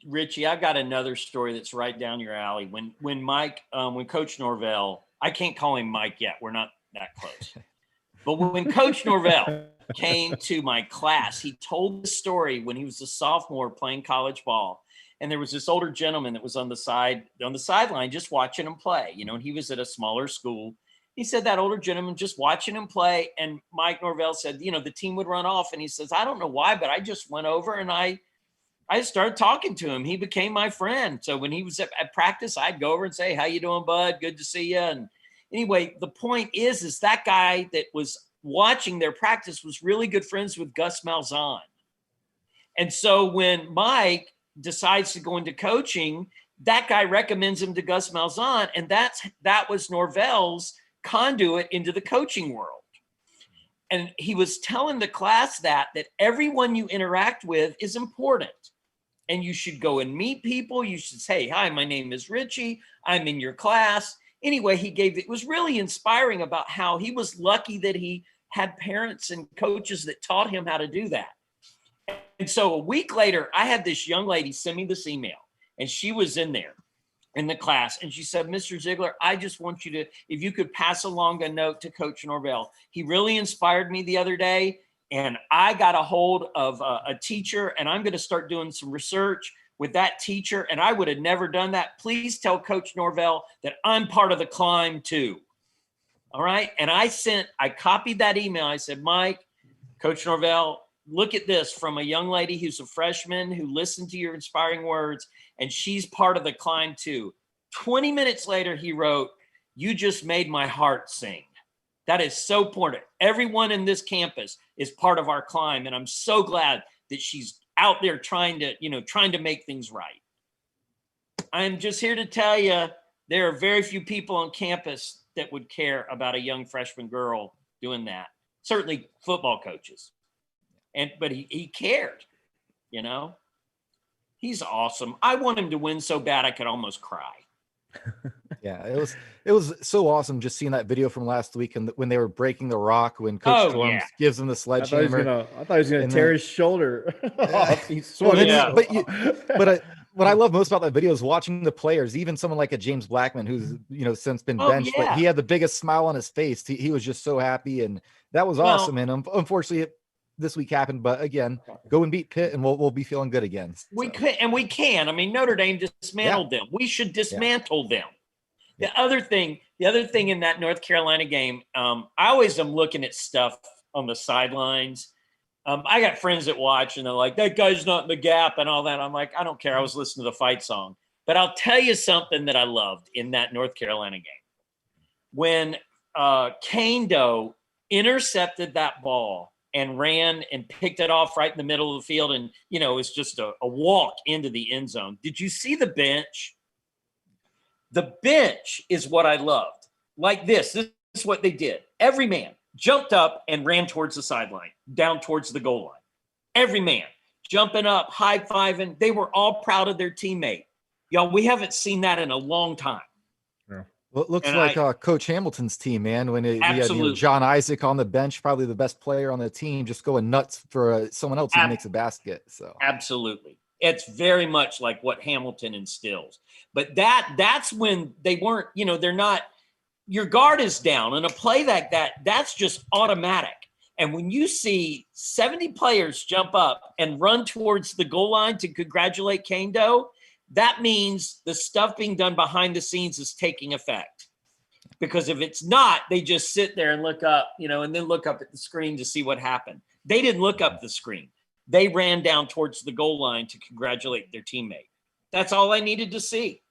S10: Richie, I've got another story that's right down your alley. When Mike, when Coach Norvell, I can't call him Mike yet. We're not that close. But when Coach Norvell came to my class, he told the story when he was a sophomore playing college ball. And there was this older gentleman that was on the sideline just watching him play, and he was at a smaller school. He said that older gentleman just watching him play. And Mike Norvell said, the team would run off. And he says, I don't know why, but I just went over and I started talking to him. He became my friend. So when he was at practice, I'd go over and say, how you doing, bud? Good to see you. And anyway, the point is that guy that was watching their practice was really good friends with Gus Malzahn. And so when Mike decides to go into coaching, that guy recommends him to Gus Malzahn, and that was Norvell's conduit into the coaching world. And he was telling the class that everyone you interact with is important, and you should go and meet people. You should say, hi, my name is Richie. I'm in your class. Anyway, it was really inspiring about how he was lucky that he had parents and coaches that taught him how to do that. And so a week later, I had this young lady send me this email, and she was in there in the class. And she said, Mr. Zeigler, I just want you to, if you could pass along a note to Coach Norvell. He really inspired me the other day, and I got a hold of a teacher, and I'm going to start doing some research with that teacher. And I would have never done that. Please tell Coach Norvell that I'm part of the climb too. All right. And I copied that email. I said, Mike, Coach Norvell, look at this from a young lady who's a freshman who listened to your inspiring words, and she's part of the climb too. 20 minutes later, he wrote, you just made my heart sing. That is so important. Everyone in this campus is part of our climb, and I'm so glad that she's out there trying to make things right. I'm just here to tell you, there are very few people on campus that would care about a young freshman girl doing that. Certainly football coaches. But he cared, He's awesome. I want him to win so bad I could almost cry.
S8: Yeah, it was so awesome just seeing that video from last week and when they were breaking the rock when Coach Storms gives him the sledgehammer.
S6: I thought he was gonna tear his shoulder off.
S8: What I love most about that video is watching the players, even someone like a James Blackman, who's since been benched, but he had the biggest smile on his face. He was just so happy, and that was awesome. And unfortunately, this week happened, but again, go and beat Pitt, and we'll be feeling good again.
S10: We can. I mean, Notre Dame dismantled them. We should dismantle them. The other thing in that North Carolina game, I always am looking at stuff on the sidelines. I got friends that watch, and they're like, that guy's not in the gap and all that. I'm like, I don't care. I was listening to the fight song. But I'll tell you something that I loved in that North Carolina game. When Kane Doe intercepted that ball and ran and picked it off right in the middle of the field, and, it was just a walk into the end zone. Did you see the bench? The bench is what I loved. Like this. This is what they did. Every man jumped up and ran towards the sideline, down towards the goal line. Every man jumping up, high-fiving. They were all proud of their teammate. Y'all, we haven't seen that in a long time.
S6: Yeah.
S8: Well, it looks
S10: And
S8: like Coach Hamilton's team, man. When we had John Isaac on the bench, probably the best player on the team, just going nuts for someone else who makes a basket. So
S10: absolutely, it's very much like what Hamilton instills. But that's when they weren't. They're not. Your guard is down, and a play like that's just automatic. And when you see 70 players jump up and run towards the goal line to congratulate Kane Doe, that means the stuff being done behind the scenes is taking effect. Because if it's not, they just sit there and look up, and then look up at the screen to see what happened. They didn't look up the screen. They ran down towards the goal line to congratulate their teammate. That's all I needed to see.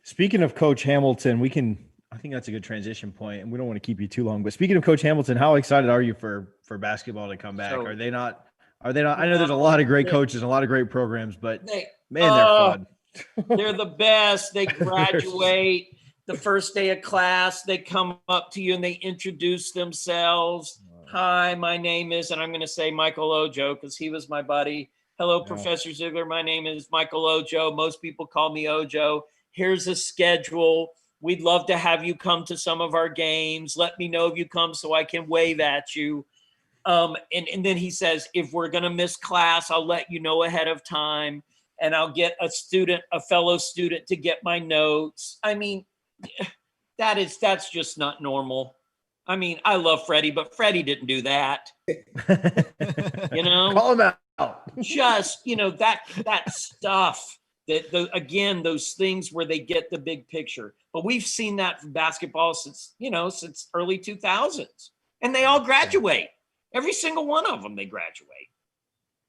S6: Speaking of Coach Hamilton, I think that's a good transition point, and we don't want to keep you too long. But speaking of Coach Hamilton, how excited are you for basketball to come back? Are they not? I know there's a lot of great coaches and a lot of great programs, but they're fun.
S10: They're the best. They graduate the first day of class. They come up to you and they introduce themselves. Hi, my name is, and I'm going to say Michael Ojo because he was my buddy. Hello, Professor Zeigler. My name is Michael Ojo. Most people call me Ojo. Here's a schedule. We'd love to have you come to some of our games. Let me know if you come so I can wave at you. And then he says, if we're going to miss class, I'll let you know ahead of time. And I'll get a fellow student to get my notes. I mean, that's just not normal. I mean, I love Freddie, but Freddie didn't do that.
S6: Call him out.
S10: Just, that stuff that those things where they get the big picture. But we've seen that from basketball since early 2000s, and they all graduate. Every single one of them, they graduate.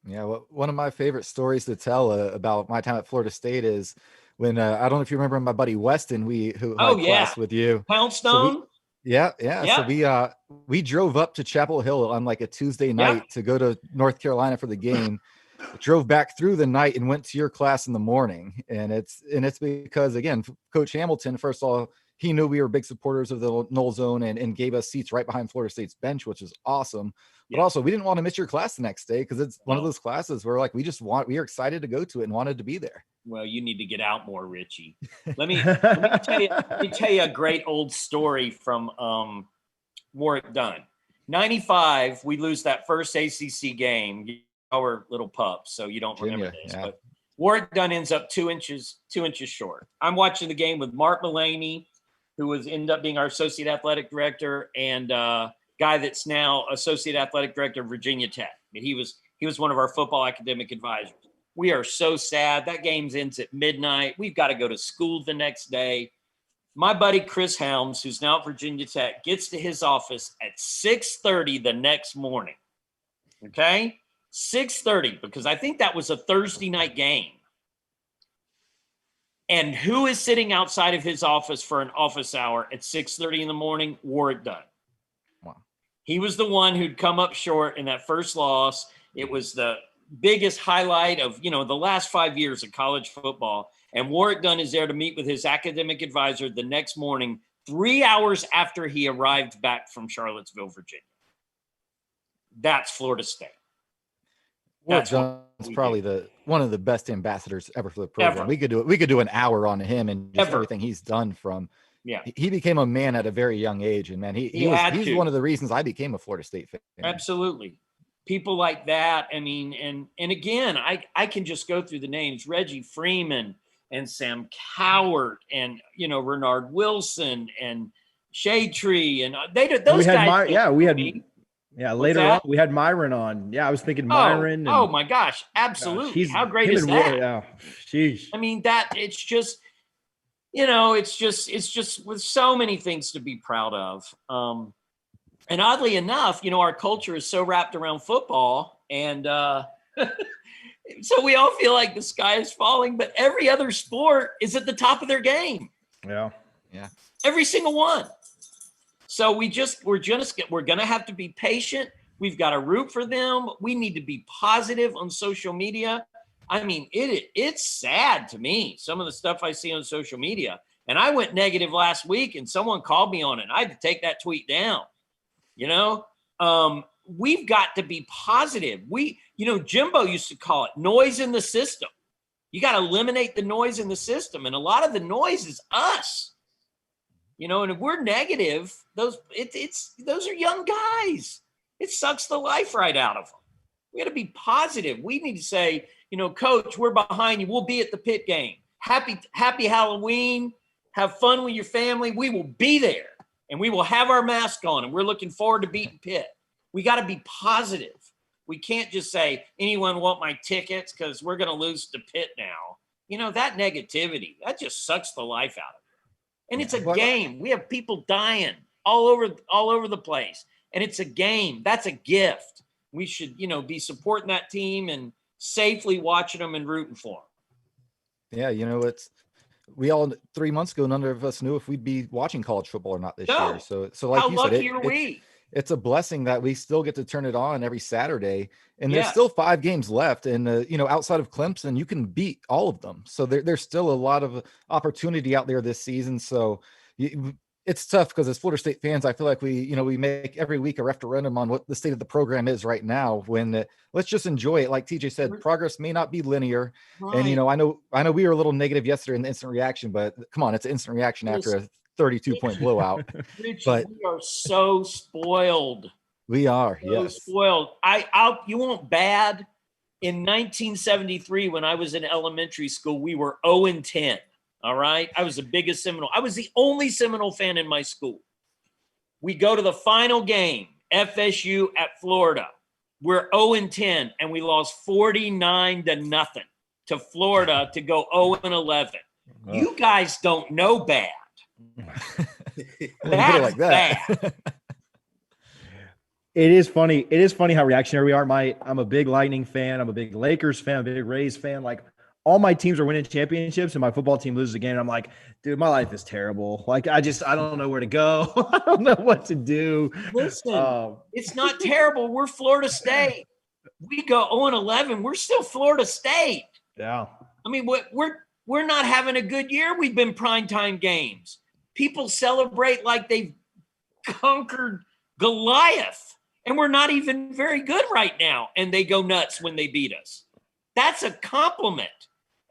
S8: Yeah, well, one of my favorite stories to tell about my time at Florida State is when I don't know if you remember my buddy Weston, who had class with you.
S10: Poundstone.
S8: Yeah. So we drove up to Chapel Hill on like a Tuesday night to go to North Carolina for the game. Drove back through the night and went to your class in the morning, and it's because again, Coach Hamilton, first of all, he knew we were big supporters of the Null Zone and gave us seats right behind Florida State's bench, which is awesome. But also, we didn't want to miss your class the next day because it's one of those classes where like we are excited to go to it and wanted to be there.
S10: Well, you need to get out more, Richie. Let me tell you a great old story from Warwick Dunn. 95, we lose that first ACC game. Our little pups, so you don't remember this. Yeah. But Warwick Dunn ends up 2 inches short. I'm watching the game with Mark Mullaney, who ended up being our associate athletic director, and guy that's now associate athletic director of Virginia Tech. I mean, he was one of our football academic advisors. We are so sad. That game ends at midnight. We've got to go to school the next day. My buddy Chris Helms, who's now at Virginia Tech, gets to his office at 6:30 the next morning. Okay? 6:30, because I think that was a Thursday night game. And who is sitting outside of his office for an office hour at 6:30 in the morning? Warwick Dunn.
S8: Wow.
S10: He was the one who'd come up short in that first loss. It was the biggest highlight of, the last 5 years of college football. And Warwick Dunn is there to meet with his academic advisor the next morning, 3 hours after he arrived back from Charlottesville, Virginia. That's Florida State.
S8: That's probably one of the best ambassadors ever for the program. Ever. We could do an hour on him and just everything he's done from.
S10: Yeah,
S8: he became a man at a very young age, and man, he's one of the reasons I became a Florida State fan.
S10: Absolutely, people like that. I mean, and again, I can just go through the names: Reggie Freeman and Sam Cowart, and Renard Wilson and Shade Tree, and those guys.
S6: Later on we had Myron on. Yeah, I was thinking Myron.
S10: Oh my gosh, absolutely! How great is that?
S6: Sheesh.
S10: I mean, it's just, it's just with so many things to be proud of. And oddly enough, our culture is so wrapped around football, and so we all feel like the sky is falling. But every other sport is at the top of their game.
S6: Yeah.
S10: Every single one. So we're going to have to be patient. We've got to root for them. We need to be positive on social media. I mean, it's sad to me, some of the stuff I see on social media. And I went negative last week and someone called me on it. And I had to take that tweet down. We've got to be positive. Jimbo used to call it noise in the system. You got to eliminate the noise in the system. And a lot of the noise is us. And if we're negative, those are young guys. It sucks the life right out of them. We got to be positive. We need to say, Coach, we're behind you. We'll be at the Pitt game. Happy Halloween. Have fun with your family. We will be there, and we will have our mask on, and we're looking forward to beating Pitt. We got to be positive. We can't just say, anyone want my tickets because we're going to lose to Pitt now. That negativity, that just sucks the life out of it. And it's a game. We have people dying all over the place. And it's a game. That's a gift. We should, be supporting that team and safely watching them and rooting for them.
S8: Yeah, we all 3 months ago, none of us knew if we'd be watching college football or not this year. So like
S10: how
S8: you
S10: lucky
S8: said,
S10: are we?
S8: It's a blessing that we still get to turn it on every Saturday. And there's still 5 games left. And, outside of Clemson, you can beat all of them. So there's still a lot of opportunity out there this season. So it's tough because as Florida State fans, I feel like we make every week a referendum on what the state of the program is right now, when let's just enjoy it. Like TJ said, progress may not be linear. Right. And, I know we were a little negative yesterday in the instant reaction, but come on, it's an instant reaction after a 32-point blowout.
S10: Richie,
S8: but
S10: we are so spoiled.
S8: We are,
S10: spoiled. You want bad? In 1973, when I was in elementary school, we were 0-10. All right. I was the biggest Seminole. I was the only Seminole fan in my school. We go to the final game, FSU at Florida. We're 0-10, and we lost 49-0 to Florida to go 0-11. You guys don't know bad. That's
S8: like that.
S10: bad.
S6: It is funny. It is funny how reactionary we are. I'm a big Lightning fan. I'm a big Lakers fan. I'm a big Rays fan. Like, all my teams are winning championships and my football team loses a game. And I'm like, dude, my life is terrible. Like, I don't know where to go. I don't know what to do.
S10: Listen, it's not terrible. We're Florida State. We go 0-11. We're still Florida State.
S6: Yeah.
S10: I mean, we're not having a good year. We've been primetime games. People celebrate like they've conquered Goliath, and we're not even very good right now. And they go nuts when they beat us. That's a compliment.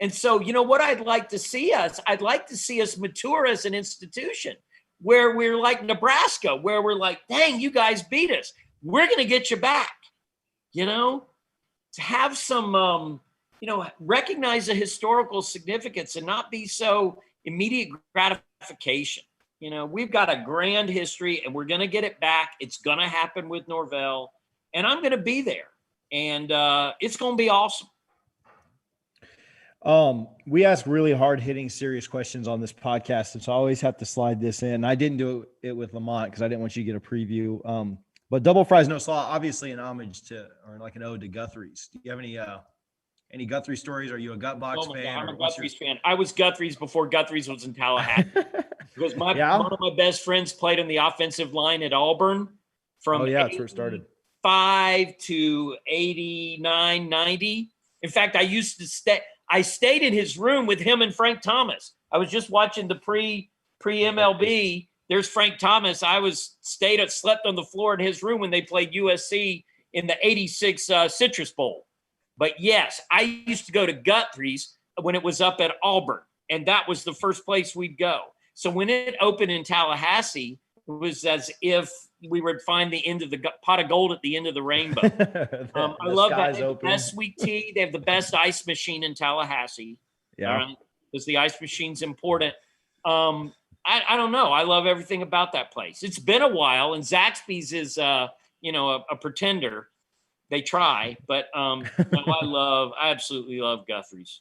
S10: And so, what I'd like to see us? I'd like to see us mature as an institution where we're like Nebraska, where we're like, dang, you guys beat us. We're going to get you back. To have some, recognize the historical significance and not be so immediate gratification. We've got a grand history and we're going to get it back. It's going to happen with Norvell, and I'm going to be there, and it's going to be awesome.
S6: We ask really hard-hitting, serious questions on this podcast, and so I always have to slide this in. I didn't do it with Lamont because I didn't want you to get a preview. But double fries, no slaw, obviously an homage to, or like an ode to Guthrie's. Do you have any Guthrie stories? Are you a Gut Box fan?
S10: God, I'm a Guthrie's fan. I was Guthrie's before Guthrie's was in Tallahassee. Because one of my best friends played on the offensive line at Auburn from
S6: that's where it started.
S10: 85 to 89, 90. In fact, I stayed in his room with him and Frank Thomas. I was just watching the pre-MLB. There's Frank Thomas. I slept on the floor in his room when they played USC in the 86 Citrus Bowl. But yes, I used to go to Guthrie's when it was up at Auburn, and that was the first place we'd go. So when it opened in Tallahassee, it was as if we would find the end of the pot of gold at the end of the rainbow. I love that. They have the best sweet tea. They have the best ice machine in Tallahassee.
S6: Yeah.
S10: Because the ice machine's important. I don't know. I love everything about that place. It's been a while, and Zaxby's is, a pretender. They try, but I absolutely love Guthrie's.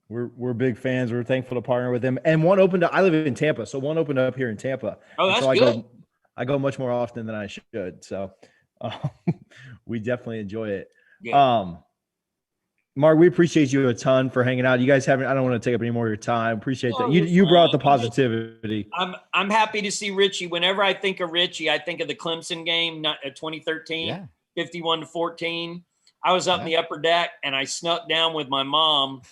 S6: We're big fans. We're thankful to partner with them. And one opened up. I live in Tampa, so one opened up here in Tampa.
S10: Oh, that's good.
S6: I go much more often than I should. So we definitely enjoy it.
S10: Yeah.
S6: Mark, we appreciate you a ton for hanging out. You guys I don't want to take up any more of your time. Appreciate that. You brought the positivity.
S10: I'm happy to see Richie. Whenever I think of Richie, I think of the Clemson game, 2013, 51-14. I was up in the upper deck and I snuck down with my mom.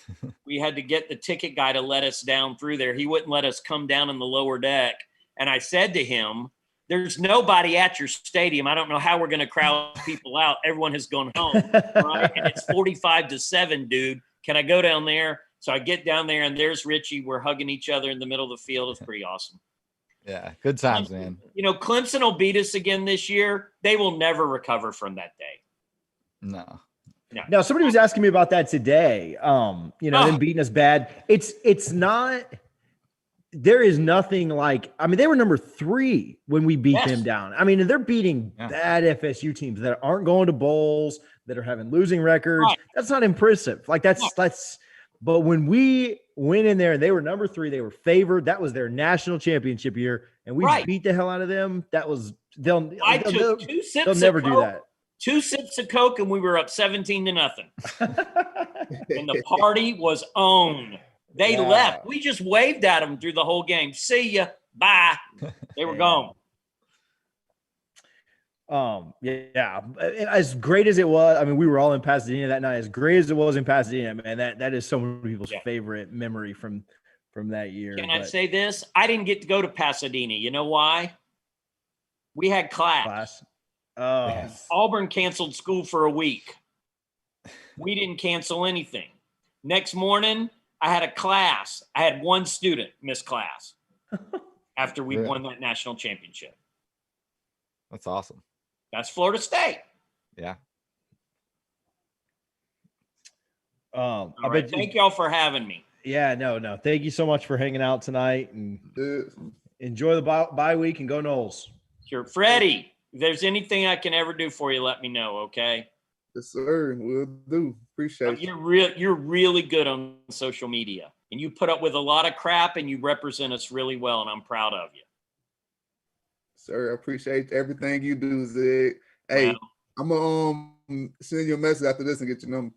S10: We had to get the ticket guy to let us down through there. He wouldn't let us come down in the lower deck. And I said to him, there's nobody at your stadium. I don't know how we're going to crowd people out. Everyone has gone home, right? And it's 45-7, dude. Can I go down there? So I get down there and there's Richie. We're hugging each other in the middle of the field. It's pretty awesome.
S8: Yeah, good times, man.
S10: You know, Clemson will beat us again this year. They will never recover from that day.
S8: No.
S6: Now, somebody was asking me about that today. Them beating us bad. It's not. There is nothing like. I mean, they were number 3 when we beat them down. I mean, they're beating bad FSU teams that aren't going to bowls, that are having losing records.
S10: Right.
S6: That's not impressive. Like that's. But when we went in there and they were number 3, they were favored. That was their national championship year, and we beat the hell out of them. That was they'll never do that.
S10: 2 sips of Coke and we were up 17-0. And the party was on. They left. We just waved at them through the whole game. See ya. Bye. They were gone.
S6: As great as it was, I mean, we were all in Pasadena that night. As great as it was in Pasadena, man, that is so many people's favorite memory from that year.
S10: Can I say this? I didn't get to go to Pasadena. You know why? We had class.
S6: Oh.
S10: Auburn canceled school for a week. We didn't cancel anything. Next morning, I had a class. I had 1 student miss class after we won that national championship.
S8: That's awesome.
S10: That's Florida State.
S8: Yeah.
S10: Thank y'all for having me.
S6: Yeah, no. Thank you so much for hanging out tonight, and enjoy the bye week and go Noles.
S10: Sure. Freddie, if there's anything I can ever do for you, let me know, okay?
S7: Yes, sir. We'll do. Appreciate you.
S10: You're really good on social media, and you put up with a lot of crap, and you represent us really well, and I'm proud of you.
S7: Sir, I appreciate everything you do, Zig. Hey, I'm gonna send you a message after this and get your number.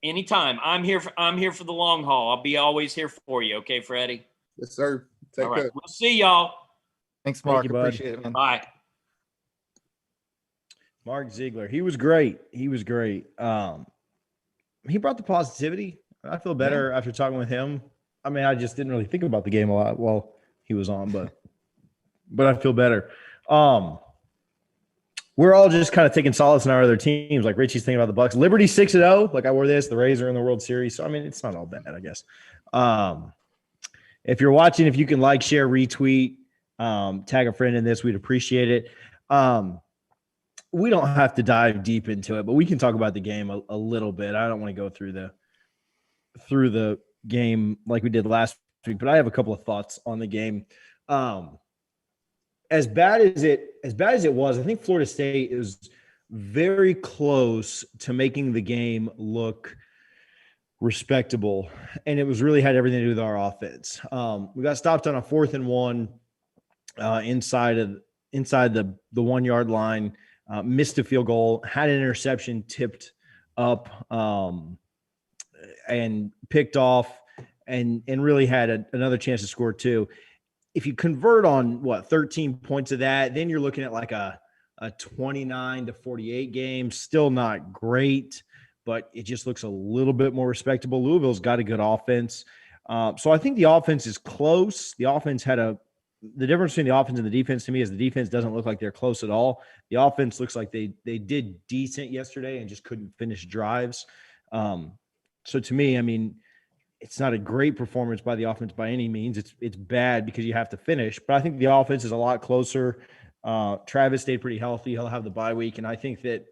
S10: Anytime. I'm here for the long haul. I'll be always here for you, okay, Freddie?
S7: Yes, sir. Take care.
S10: We'll see y'all.
S8: Thanks, Mark.
S6: Thank you, bud.
S8: Appreciate it, man.
S10: Bye.
S6: Mark Zeigler. He was great. He brought the positivity. I feel better after talking with him. I mean, I just didn't really think about the game a lot while he was on, but I feel better. We're all just kind of taking solace in our other teams. Like Richie's thinking about the Bucks. Liberty 6-0. Like I wore this. The Rays are in the World Series. So I mean, it's not all bad, I guess. If you're watching, if you can like, share, retweet, tag a friend in this, we'd appreciate it. We don't have to dive deep into it, but we can talk about the game a little bit. I don't want to go through the game like we did last week, but I have a couple of thoughts on the game. As bad as it was, I think Florida State is very close to making the game look respectable, and it was really had everything to do with our offense. We got stopped on a 4th and 1 inside the 1 yard line, missed a field goal, had an interception tipped up and picked off, and really had another chance to score too. If you convert on 13 points of that, then you're looking at like a 29-48 game. Still not great, but it just looks a little bit more respectable. Louisville's got a good offense. So I think the offense is close. The offense the difference between the offense and the defense to me is the defense doesn't look like they're close at all. The offense looks like they did decent yesterday and just couldn't finish drives. So to me, I mean, it's not a great performance by the offense by any means. It's bad because you have to finish, but I think the offense is a lot closer. Travis stayed pretty healthy. He'll have the bye week. And I think that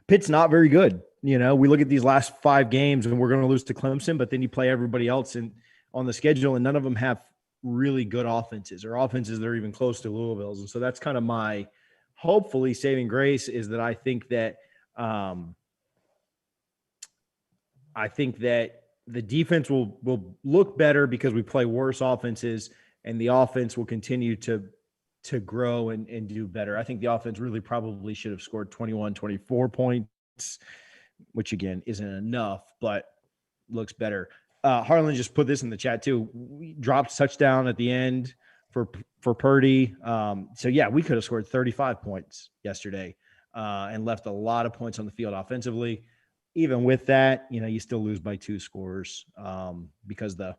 S6: Pitt's not very good. You know, we look at these last 5 games and we're going to lose to Clemson, but then you play everybody else on the schedule and none of them have really good offenses or offenses that are even close to Louisville's. And so that's kind of my hopefully saving grace is that I think that the defense will look better because we play worse offenses and the offense will continue to grow and do better. I think the offense really probably should have scored 21, 24 points, which again isn't enough, but looks better. Harlan just put this in the chat too. We dropped touchdown at the end for Purdy. So yeah, we could have scored 35 points yesterday and left a lot of points on the field offensively. Even with that, you know, you still lose by 2 scores because the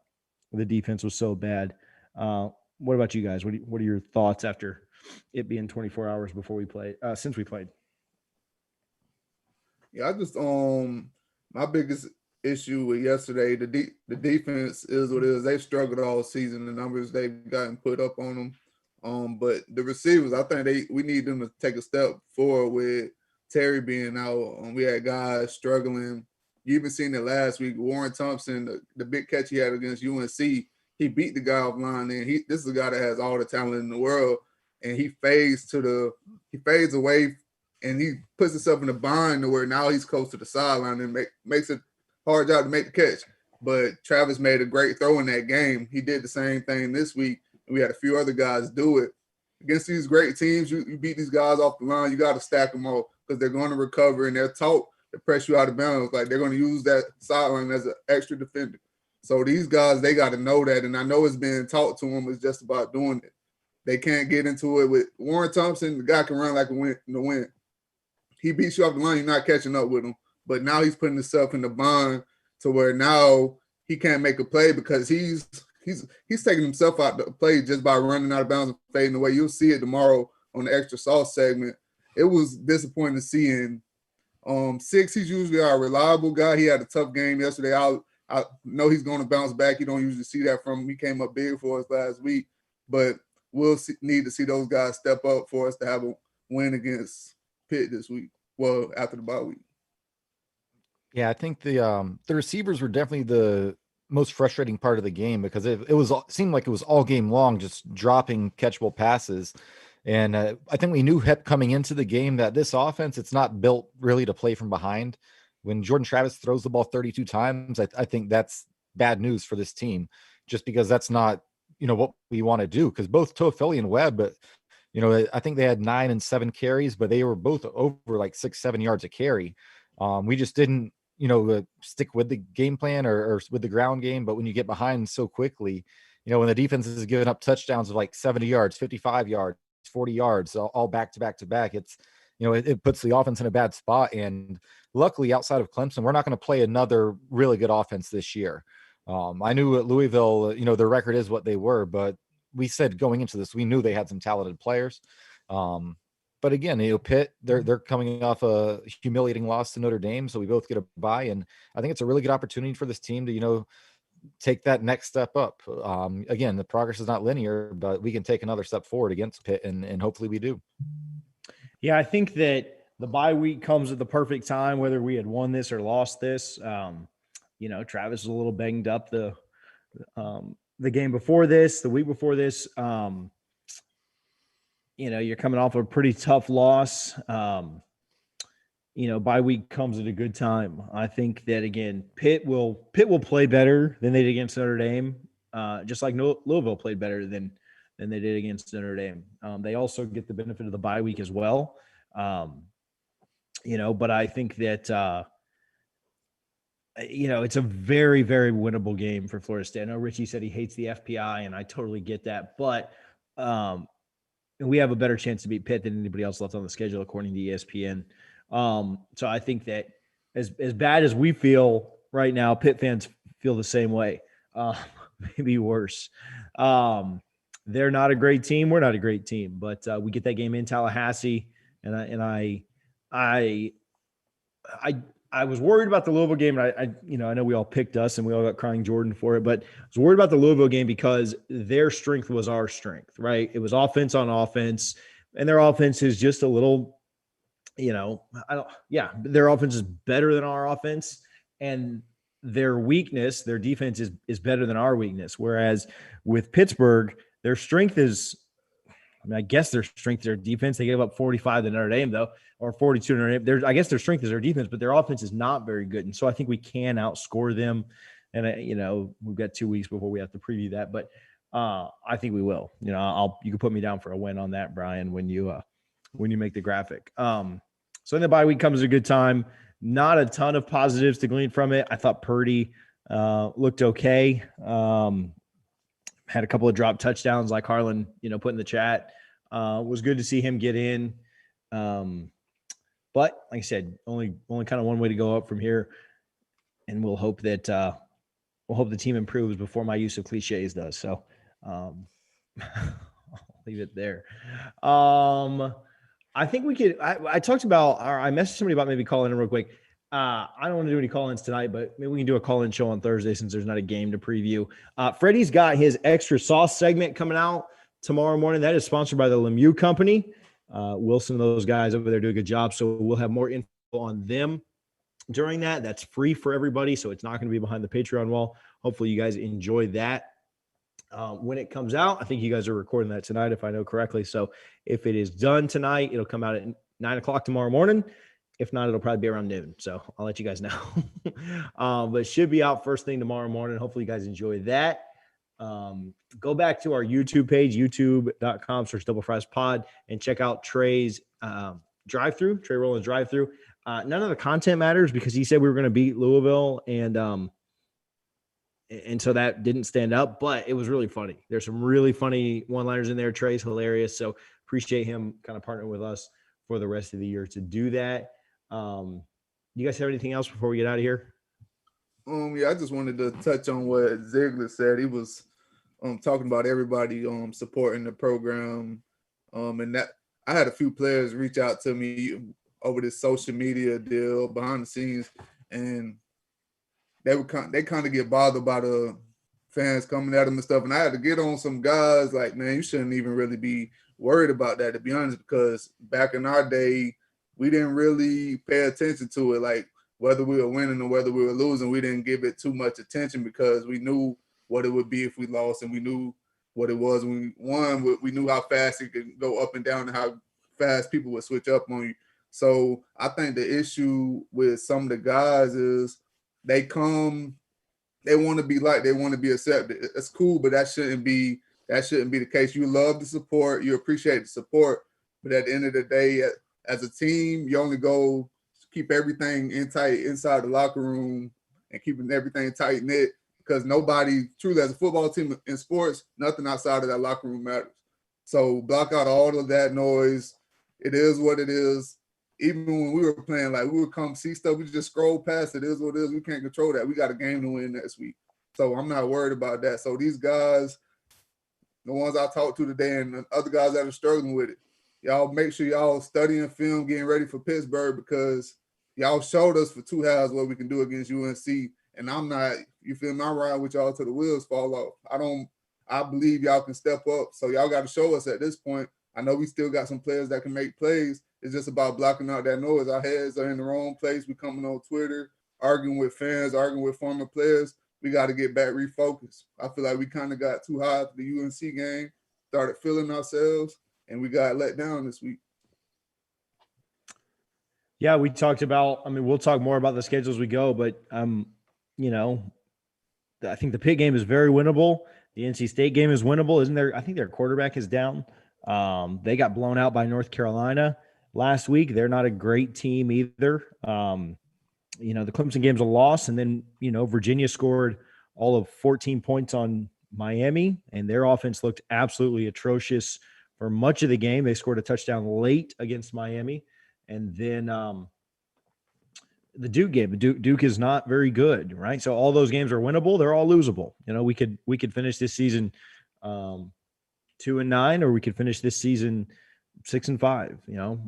S6: defense was so bad. What about you guys? What are your thoughts after it being 24 hours before we played, since we played?
S7: Yeah, I just my biggest issue with yesterday. The defense is what it is. They've struggled all season. The numbers they've gotten put up on them. But the receivers, I think we need them to take a step forward with Terry being out. We had guys struggling. You even seen it last week. Warren Thompson, the big catch he had against UNC, he beat the guy offline. And this is a guy that has all the talent in the world. And he fades away, and he puts himself in a bind to where now he's close to the sideline and makes it hard job to make the catch. But Travis made a great throw in that game. He did the same thing this week. We had a few other guys do it. Against these great teams, you beat these guys off the line, you got to stack them all because they're going to recover, and they're taught to press you out of bounds. Like, they're going to use that sideline as an extra defender. So these guys, they got to know that, and I know it's being taught to them. It's just about doing it. They can't get into it with Warren Thompson. The guy can run like a wind in the wind. He beats you off the line, you're not catching up with him. But now he's putting himself in the bind to where now he can't make a play because he's taking himself out the play just by running out of bounds and fading away. You'll see it tomorrow on the extra sauce segment. It was disappointing to see in 6. He's usually our reliable guy. He had a tough game yesterday. I know he's going to bounce back. You don't usually see that from him. He came up big for us last week, but we'll need to see those guys step up for us to have a win against Pitt this week. Well, after the bye week.
S8: Yeah, I think the receivers were definitely the most frustrating part of the game because it seemed like it was all game long, just dropping catchable passes. And I think we knew coming into the game that this offense, it's not built really to play from behind. When Jordan Travis throws the ball 32 times, I think that's bad news for this team, just because that's not, what we want to do. Because both Toafili and Webb, I think they had 9 and 7 carries, but they were both over like 6-7 yards a carry. We just didn't, stick with the game plan or with the ground game. But when you get behind so quickly, when the defense is giving up touchdowns of like 70 yards, 55 yards, 40 yards, all back to back to back, it's, it puts the offense in a bad spot. And luckily, outside of Clemson, we're not going to play another really good offense this year. I knew at Louisville, their record is what they were, but we said going into this, we knew they had some talented players. But again, Pitt, they're coming off a humiliating loss to Notre Dame, so we both get a bye, and I think it's a really good opportunity for this team to, take that next step up. Again, the progress is not linear, but we can take another step forward against Pitt, and hopefully we do.
S6: Yeah, I think that the bye week comes at the perfect time, whether we had won this or lost this. Travis was a little banged up the game before this, the week before this. You're coming off a pretty tough loss. Bye week comes at a good time. I think that, again, Pitt will play better than they did against Notre Dame, just like Louisville played better than they did against Notre Dame. They also get the benefit of the bye week as well. But I think that, it's a very, very winnable game for Florida State. I know Richie said he hates the FPI, and I totally get that. But we have a better chance to beat Pitt than anybody else left on the schedule, according to ESPN. So I think that as bad as we feel right now, Pitt fans feel the same way, maybe worse. They're not a great team. We're not a great team, but we get that game in Tallahassee, and I was worried about the Louisville game. And I know we all picked us and we all got crying Jordan for it, but I was worried about the Louisville game because their strength was our strength, right? It was offense on offense, and their offense is just a little, their offense is better than our offense, and their weakness, their defense is better than our weakness. Whereas with Pittsburgh, their strength is, I guess their strength is their defense. They gave up 45 to Notre Dame, though, or 42 to Notre Dame. I guess their strength is their defense, but their offense is not very good. And so I think we can outscore them. And, we've got 2 weeks before we have to preview that. But I think we will. You can put me down for a win on that, Brian, when you make the graphic. So in the bye week comes a good time. Not a ton of positives to glean from it. I thought Purdy looked okay. Had a couple of drop touchdowns like Harlan, put in the chat. Was good to see him get in. But like I said, only kind of one way to go up from here. And we'll hope that the team improves before my use of cliches does. So I'll leave it there. I think we could, I talked about, or I messaged somebody about maybe calling in real quick. I don't want to do any call-ins tonight, but maybe we can do a call-in show on Thursday since there's not a game to preview. Freddie's got his extra sauce segment coming out tomorrow morning. That is sponsored by the Lemieux Company. Wilson and those guys over there do a good job, so we'll have more info on them during that. That's free for everybody, so it's not going to be behind the Patreon wall. Hopefully you guys enjoy that when it comes out. I think you guys are recording that tonight, if I know correctly. So if it is done tonight, it'll come out at 9 o'clock tomorrow morning. If not, it'll probably be around noon. So I'll let you guys know. But it should be out first thing tomorrow morning. Hopefully you guys enjoy that. Go back to our YouTube page, youtube.com, search Double Fries Pod, and check out Trey's drive-through, Trey Rowland's drive-through. None of the content matters because he said we were going to beat Louisville, and so that didn't stand up, but it was really funny. There's some really funny one-liners in there. Trey's hilarious, so appreciate him kind of partnering with us for the rest of the year to do that. You guys have anything else before we get out of here?
S7: Yeah, I just wanted to touch on what Zeigler said. He was talking about everybody supporting the program, and that I had a few players reach out to me over this social media deal behind the scenes, and they kind of get bothered by the fans coming at them and stuff. And I had to get on some guys like, man, you shouldn't even really be worried about that, to be honest, because back in our day, we didn't really pay attention to it. Like whether we were winning or whether we were losing, we didn't give it too much attention because we knew what it would be if we lost, and we knew what it was when we won. We knew how fast it could go up and down and how fast people would switch up on you. So I think the issue with some of the guys is they want to be like, they want to be accepted. It's cool, but that shouldn't be the case. You love the support, you appreciate the support, but at the end of the day, as a team, you only go keep everything inside the locker room and keeping everything tight knit, because nobody truly, as a football team in sports, nothing outside of that locker room matters. So block out all of that noise. It is what it is. Even when we were playing, like we would come see stuff, we just scroll past it. It is what it is. We can't control that. We got a game to win next week. So I'm not worried about that. So these guys, the ones I talked to today and the other guys that are struggling with it, y'all make sure y'all studying film, getting ready for Pittsburgh, because y'all showed us for 2 halves what we can do against UNC. And I'm not, you feel me, I'm riding with y'all till the wheels fall off. I believe y'all can step up. So y'all got to show us at this point. I know we still got some players that can make plays. It's just about blocking out that noise. Our heads are in the wrong place. We coming on Twitter, arguing with fans, arguing with former players. We got to get back refocused. I feel like we kind of got too high for the UNC game, started feeling ourselves, and we got let down this week.
S6: Yeah, we talked about, we'll talk more about the schedule as we go, but, I think the Pitt game is very winnable. The NC State game is winnable. Isn't there? I think their quarterback is down. They got blown out by North Carolina last week. They're not a great team either. The Clemson game's a loss, and then, Virginia scored all of 14 points on Miami, and their offense looked absolutely atrocious for much of the game. They scored a touchdown late against Miami. And then the Duke game, Duke is not very good, right? So all those games are winnable. They're all losable. We could finish this season 2-9, or we could finish this season 6-5,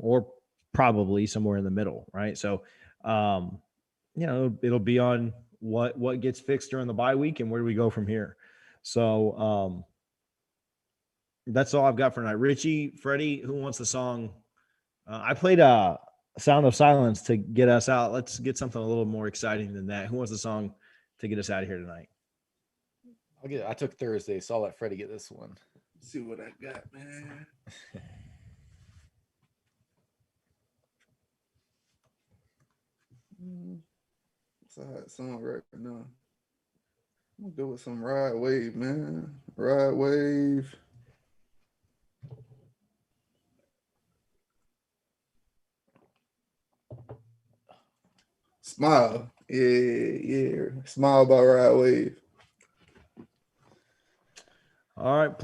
S6: or probably somewhere in the middle, right? So, it'll be on what gets fixed during the bye week and where do we go from here. So that's all I've got for tonight. Richie, Freddie, who wants the song? I played Sound of Silence to get us out. Let's get something a little more exciting than that. Who wants the song to get us out of here tonight?
S8: I took Thursday, so I'll let Freddie get this one.
S7: Let's see what I got, man. What's a hot song right now? I'm gonna go with some Ride Wave, man. Ride Wave. Smile. Yeah. Smile by Ride Wave.
S6: All right.